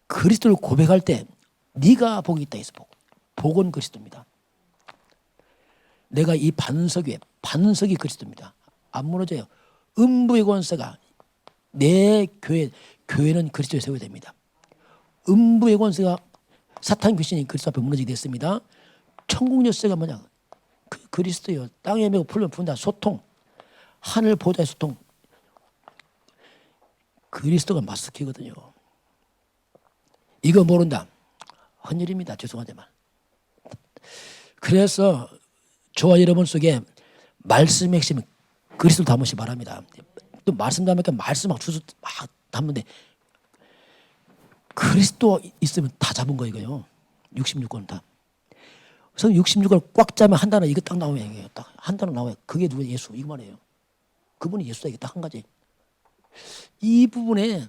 그리스도를 고백할 때 네가 복이 있다 해서 복은 그리스도입니다. 내가 이 반석 위에 반석이 그리스도입니다. 안 무너져요. 음부의 권세가 내 교회는 그리스도에 세워야 됩니다. 음부의 권세가 사탄 귀신이 그리스도 앞에 무너지게 됐습니다. 천국 열쇠가 뭐냐? 그리스도요. 땅에 매고 풀면 푼다. 소통. 하늘 보좌의 소통. 그리스도가 마스크거든요. 이거 모른다. 헌일입니다. 죄송하지만. 그래서 저와 여러분 속에 말씀의 핵심은 그리스도를 담으시 바랍니다. 또 말씀 담으니까 말씀 막 주소 막 담는데 그리스도 있으면 다 잡은 거 이거요. 66권 다. 그래서 66권 꽉 짜면 한 단어 이거 딱 나오면 이게 딱 한 단어 나와요. 그게 누구 예수 이거 말이에요. 그분이 예수다 이게 딱 한 가지. 이 부분에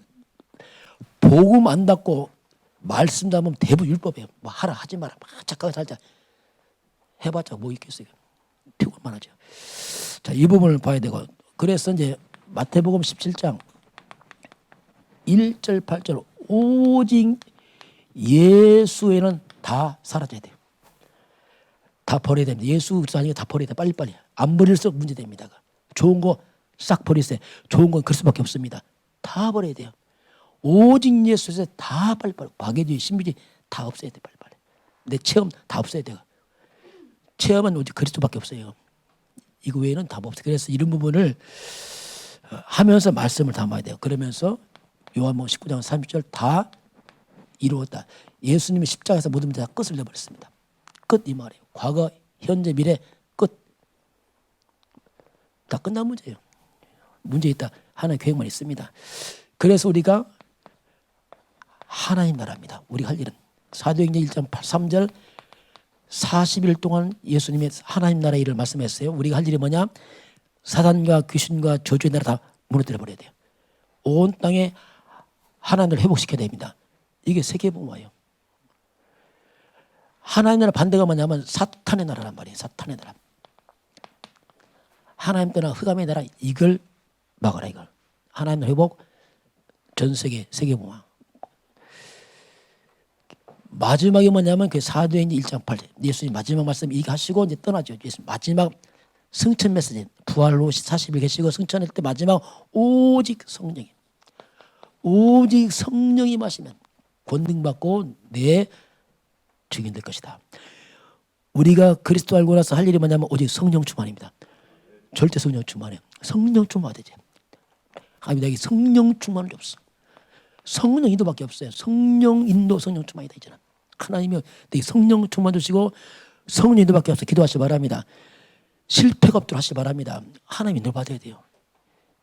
복음 안 닫고 말씀 담으면 대부분 율법이에요. 뭐 하라 하지 마라 막 착각을 살자 해봤자 뭐 있겠어요. 피곤만 하죠. 자, 이 부분을 봐야 되고 그래서 이제 마태복음 17장 1절 8절 오직 예수에는 다 사라져야 돼요. 다 버려야 됩니다. 예수 그리스도 아니고 다 버려야 돼. 빨리빨리. 안 버릴수록 문제됩니다. 좋은 거 싹 버리세요. 좋은 건 그리스도밖에 없습니다. 다 버려야 돼요. 오직 예수에서 다 빨리빨리 박애주의 신비주의 다 없애야 돼. 빨리빨리. 내 체험 다 없애야 돼요. 체험은 오직 그리스도밖에 없어요. 이거 외에는 답 없어요. 그래서 이런 부분을 하면서 말씀을 담아야 돼요. 그러면서 요한복음 19장 30절 다 이루었다. 예수님이 십자가에서 모든 문제 다 끝을 내버렸습니다. 끝 이 말이에요. 과거, 현재, 미래 끝. 다 끝난 문제예요. 문제 있다. 하나의 계획만 있습니다. 그래서 우리가 하나님 나라입니다. 우리가 할 일은 사도행전 1장 3절 40일 동안 예수님이 하나님 나라의 일을 말씀했어요. 우리가 할 일이 뭐냐? 사단과 귀신과 저주의 나라 다 무너뜨려 버려야 돼요. 온 땅에 하나님을 회복시켜야 됩니다. 이게 세계복음화예요. 하나님 나라 반대가 뭐냐면 사탄의 나라란 말이에요. 사탄의 나라. 하나님 떠나 흑암의 나라 이걸 막아라 이걸. 하나님 회복 전 세계 세계복음화. 마지막이 뭐냐면 그 사도행전 1장 8절 예수님 마지막 말씀 이거 하시고 이제 떠나죠. 예수님 마지막 승천 메시지 부활로 40일 계시고 승천할 때 마지막 오직 성령이 오직 성령이 마시면 권능받고 내 증인 될 것이다. 우리가 그리스도 알고 나서 할 일이 뭐냐면 오직 성령 충만입니다. 절대 성령 충만해. 성령 충만하지. 하나님 내게 성령 충만은 없어. 성령 인도밖에 없어요. 성령 인도 성령 충만이다 이제는. 하나님이 내게 성령 충만 주시고 성령 인도밖에 없어. 기도하시 바랍니다. 실패가 없도록 하시 바랍니다. 하나님 인도 받아야 돼요.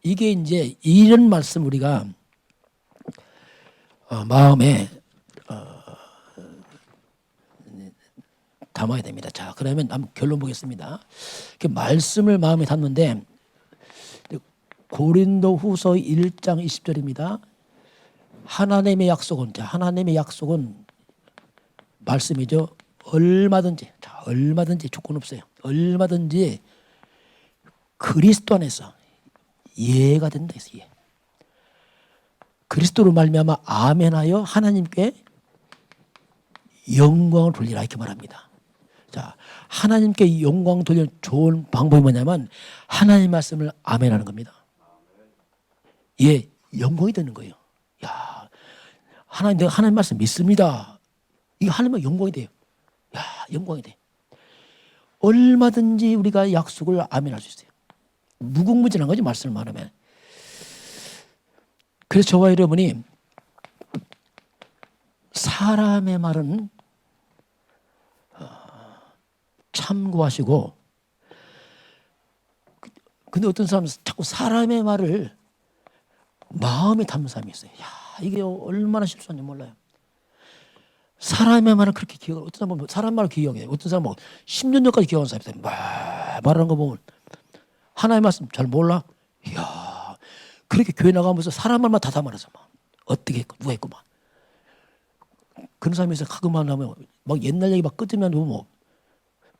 이게 이제 이런 말씀 우리가 마음에 담아야 됩니다. 자, 그러면 한번 결론 보겠습니다. 말씀을 마음에 담는데 고린도후서 1장 20절입니다. 하나님의 약속은 하나님의 약속은 말씀이죠. 얼마든지 얼마든지 조건 없어요. 얼마든지 그리스도 안에서 예가 된다 해서 예. 그리스도로 말미암아 아멘하여 하나님께 영광을 돌리라 이렇게 말합니다. 자, 하나님께 영광 돌리는 좋은 방법이 뭐냐면 하나님 말씀을 아멘하는 겁니다. 예, 영광이 되는 거예요. 야, 하나님 내가 하나님 말씀 믿습니다. 이거 하나님은 영광이 돼요. 야, 영광이 돼. 얼마든지 우리가 약속을 아멘할 수 있어요. 무궁무진한 거지 말씀을 말하면. 그래서 저와 여러분이 사람의 말은 참고하시고 근데 어떤 사람은 자꾸 사람의 말을 마음에 담는 사람이 있어요. 야, 이게 얼마나 실수한지 몰라요. 사람의 말을 그렇게 기억을 어떤 사람은 사람 말을 기억해요. 어떤 사람은 10년 전까지 기억하는 사람이 있어요. 말하는 거 보면 하나님의 말씀 잘 몰라. 이야, 그렇게 교회 나가면서 사람 말만 다 담아놔서 막 어떻게 했고 누가 했고 막 그런 사람이 있어요. 가끔 만나면 막 옛날 얘기 막 끄트면 뭐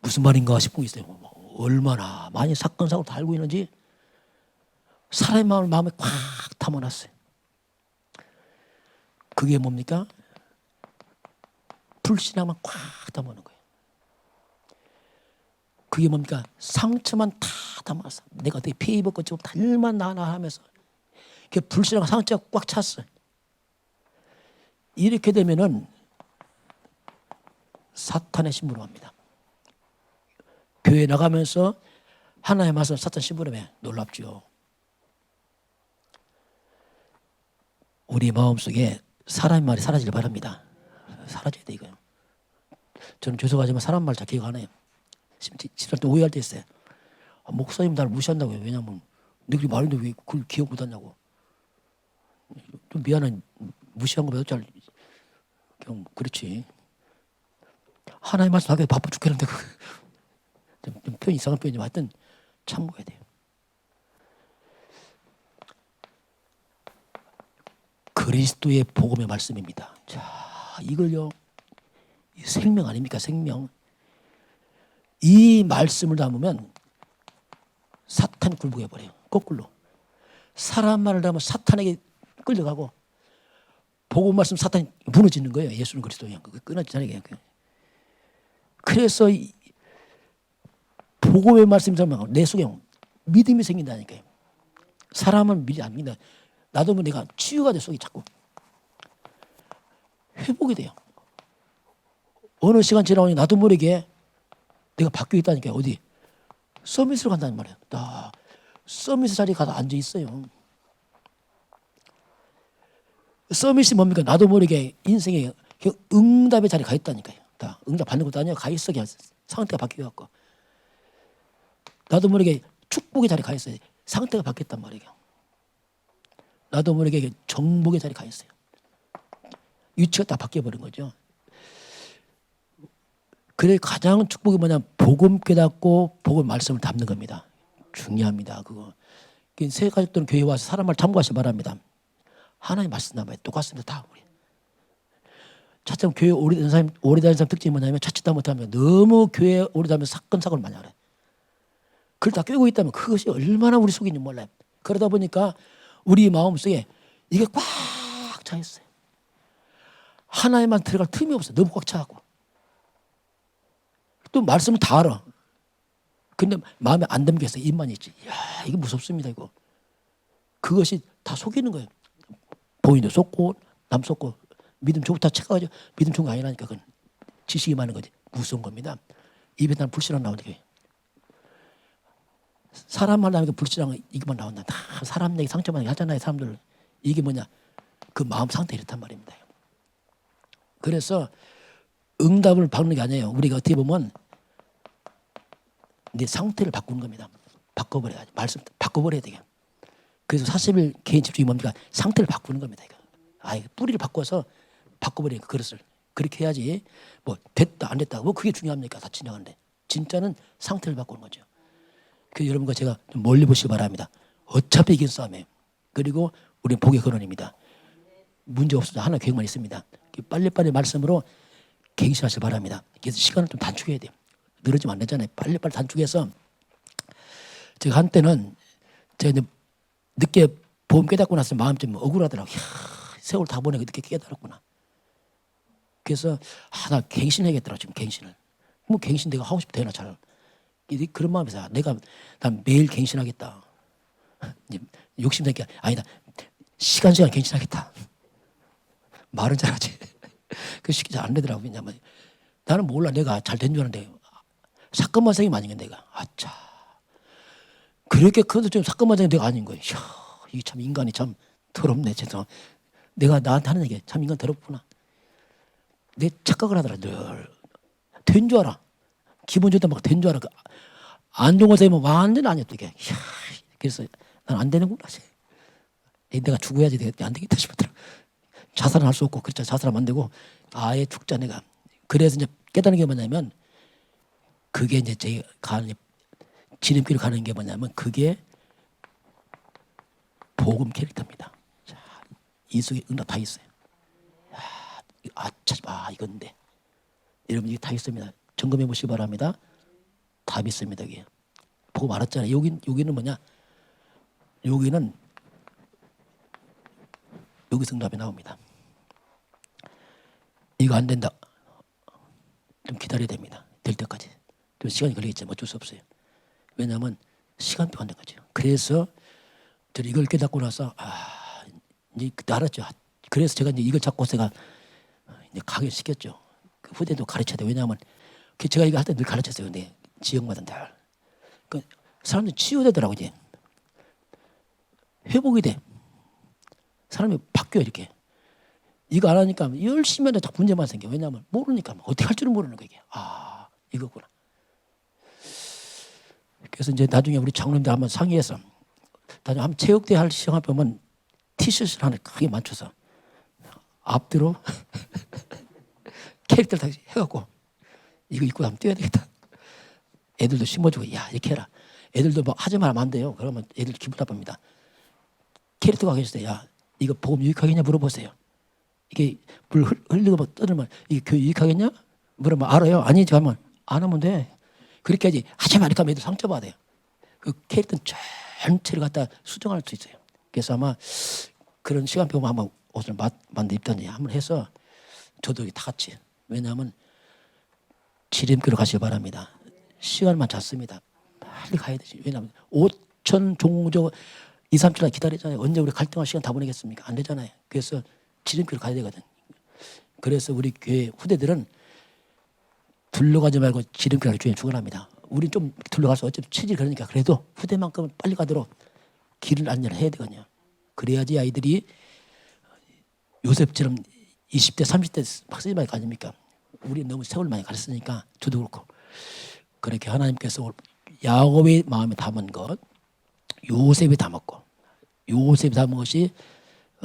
무슨 말인가 싶은 게 있어요. 뭐 얼마나 많이 사건 사고 다 알고 있는지 사람의 마음을 마음에 꽉 담아놨어요. 그게 뭡니까? 불신앙만 꽉 담아놓은 거예요. 그게 뭡니까? 상처만 다 담았어. 내가 어떻게 피해 입었고 지금 달만 나나 하면서 그 불신앙 상처가 꽉 찼어요. 이렇게 되면은 사탄의 심부름합니다. 교회 나가면서 하나님의 말씀 사탄 심부름해 놀랍죠. 우리 마음속에 사람의 말이 사라지길 바랍니다. 사라져야 돼 이거요. 저는 죄송하지만 사람 말 잘 기억 안 해요. 집사람 때 오해할 때 있어요. 목사님 나를 무시한다고요. 왜냐면 너희들이 말인데 왜 그걸 기억 못하냐고. 좀 미안해. 무시한 거보다 잘 그냥 그렇지. 하나님 말씀 하기에 바빠 죽겠는데 좀 표현 이상한 표현이지만 하여튼 참고해야 돼요. 그리스도의 복음의 말씀입니다. 자, 이걸요. 생명 아닙니까? 생명. 이 말씀을 담으면 사탄 굴복해버려요. 거꾸로. 사람 말을 담으면 사탄에게 끌려가고 복음 말씀 사탄이 무너지는 거예요. 예수는 그리스도예요. 그게 끊어지잖아요. 그래서 복음의 말씀이 담으면 내 속에 믿음이 생긴다니까요. 사람은 믿지 안 믿는다. 나도 뭐 내가 치유가 돼 속이 자꾸 회복이 돼요. 어느 시간 지나오니 나도 모르게 내가 바뀌어 있다니까. 어디? 서밋으로 간다는 말이에요. 나 서밋 자리에 가서 앉아 있어요. 서밋이 뭡니까? 나도 모르게 인생에 응답의 자리에 가 있다니까요. 다 응답 받는 것도 아니야. 가 있어. 그냥 상태가 바뀌어갖고. 나도 모르게 축복의 자리에 가 있어요. 상태가 바뀌었단 말이에요. 나도 모르게 정복의 자리에 가 있어요. 위치가 다 바뀌어버린 거죠. 그래 가장 축복이 뭐냐? 복음 깨닫고 복음 말씀을 담는 겁니다. 중요합니다. 그거. 새 가족들은 교회 와서 사람 말 참고하시기 바랍니다. 하나님 말씀 남아요. 똑같습니다. 다 우리. 차츰 교회 오래 다니는 사람 특징이 뭐냐면 자칫 못하면 너무 교회 오래 다니면서 사건을 많이 알아요. 그걸 다 꿰고 있다면 그것이 얼마나 우리 속인지 몰라요. 그러다 보니까 우리 마음속에 이게 꽉 차 있어요. 하나님만 들어갈 틈이 없어요. 너무 꽉 차갖고. 또 말씀은 다 알아. 근데 마음에 안 담겼어요. 입만 있지. 이야, 이게 무섭습니다. 이거. 그것이 다 속이는 거예요. 본인도 속고 남 속고 믿음 좋다 착각하죠. 믿음 좋은 거 아니라니까. 그건 지식이 많은 거지. 무서운 겁니다. 입에 난 불신앙 나오니까. 사람만 나오니까 불신앙 이것만 나온다. 다 사람 얘기 상처만 하잖아요. 사람들. 이게 뭐냐. 그 마음 상태 이렇단 말입니다. 그래서 응답을 받는 게 아니에요. 우리가 어떻게 보면 내 상태를 바꾸는 겁니다. 바꿔버려야지. 말씀 바꿔버려야 돼요. 그래서 40일 개인 집중이 뭡니까? 상태를 바꾸는 겁니다. 이거. 뿌리를 바꿔서 바꿔버리는 그릇을. 그렇게 해야지 뭐 됐다 안 됐다 뭐 그게 중요합니까? 다 지나가는데 진짜는 상태를 바꾸는 거죠. 그래서 여러분과 제가 좀 멀리 보시기 바랍니다. 어차피 이긴 싸움이에요. 그리고 우리는 복의 근원입니다. 문제 없어도 하나 계획만 있습니다. 빨리빨리 말씀으로 갱신하시기 바랍니다. 그래서 시간을 좀 단축해야 돼요. 늘어지면 안 되잖아요. 빨리빨리 단축해서 제가 한때는 제가 이제 늦게 보험 깨닫고 나서 마음이 좀 억울하더라고요. 세월 다 보내고 늦게 깨달았구나. 그래서 나 갱신해야겠더라 지금 갱신을. 뭐 갱신 내가 하고 싶어 되나 잘. 그런 마음에서 난 매일 갱신하겠다. 욕심내니까 아니다. 시간 갱신하겠다. 말은 잘하지. 그 쉽게 잘 안 되더라고. 왜냐면 나는 몰라. 내가 잘 된 줄 알았는데 사건만 생기면 아닌 건 내가. 아차. 그렇게 커도 좀 사건만 생기면 내가 아닌 거예요. 이야, 이게 참 인간이 참 더럽네. 죄송. 내가 나한테 하는 얘기 참 인간 더럽구나. 내 착각을 하더라. 늘. 된 줄 알아. 기분 좋다 막 된 줄 알아. 안 좋은 거 되면 완전 아니었다. 이게. 이야, 그래서 난 안 되는구나. 내가 죽어야지 안 되겠다 싶었더라. 자살은 할 수 없고 그렇죠. 자살하면 안 되고 아예 죽자 내가. 그래서 이제 깨닫는 게 뭐냐면 그게 이제 제 가는 지름길을 가는 게 뭐냐면 그게 복음 캐릭터입니다. 자, 이 속에 응답 다 있어요. 이건데 여러분 이게 다 있습니다. 점검해 보시기 바랍니다. 답이 있습니다. 이게 복음 알았잖아요. 여기는 뭐냐? 여기는 여기서 응답이 나옵니다. 이거 안 된다. 좀 기다려야 됩니다. 될 때까지. 좀 시간이 걸리겠지만 어쩔 수 없어요. 왜냐하면 시간표가 안 된 거죠. 그래서 저는 이걸 깨닫고 나서 이제 그때 알았죠. 그래서 제가 이제 이걸 잡고 제가 이제 가게 시켰죠. 그 후대도 가르쳐야 돼. 왜냐하면 제가 이거 할 때 늘 가르쳤어요. 근데 지역마다 다. 그 사람들이 치유되더라고 이제. 회복이 돼. 사람이 바뀌어 이렇게. 이거 안 하니까 열심히 하는데 다 문제만 생겨. 왜냐하면 모르니까 어떻게 할 줄은 모르는 거 이게. 이거구나. 그래서 이제 나중에 우리 장로님들 한번 상의해서 나중에 한번 체육대회 할 시간 보면 티셔츠를 하나 크게 맞춰서 앞뒤로 캐릭터를 다 해갖고 이거 입고 한번 뛰어야 되겠다. 애들도 심어주고 야 이렇게 해라. 애들도 뭐 하지 말면 안 돼요. 그러면 애들 기분 나쁩니다. 캐릭터가 계실 때 야 이거 복음 유익하겠냐 물어보세요. 이게 물 흘리고 막 떠들면 이게 교회 유익하겠냐? 물어보면 알아요. 아니지 하면 안 하면 돼. 그렇게 하지 하지 말니까 애들 상처받아야 돼요. 그 캐릭터 전체를 갖다 수정할 수 있어요. 그래서 아마 그런 시간표 한번 옷을 만들 입던지 한번 해서 저도 다 같이. 왜냐하면 지름길로 가시기 바랍니다. 시간만 잤습니다. 빨리 가야 되지. 왜냐하면 5천 종족 2, 3천 기다리잖아요. 언제 우리 갈등할 시간 다 보내겠습니까? 안 되잖아요. 그래서 지름길로 가야 되거든. 그래서 우리 교회 후대들은 둘러가지 말고 지름길 주님 축원합니다. 우리 좀 둘러가서 어차피 체질 그러니까 그래도 후대만큼은 빨리 가도록 길을 안내해야 되거든요. 그래야지 아이들이 요셉처럼 20대 30대 박사님 거 아닙니까? 우리 너무 세월 많이 가르쳤으니까 저도 그렇고 그렇게 하나님께서 야곱의 마음에 담은 것 요셉이 담았고 요셉이 담은 것이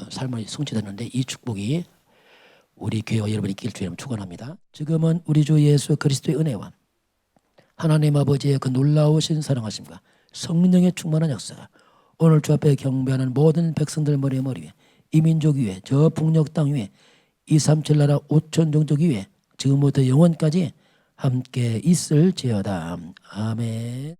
삶을 성취되는데 이 축복이 우리 교회와 여러분이 있길 주님 축원합니다. 지금은 우리 주 예수 그리스도의 은혜와 하나님 아버지의 그 놀라우신 사랑하심과 성령의 충만한 역사가 오늘 주 앞에 경배하는 모든 백성들 머리 위에 이 민족 위에 저 북녘 땅 위에 237 나라 5천 종족 위에 지금부터 영원까지 함께 있을지어다. 아멘.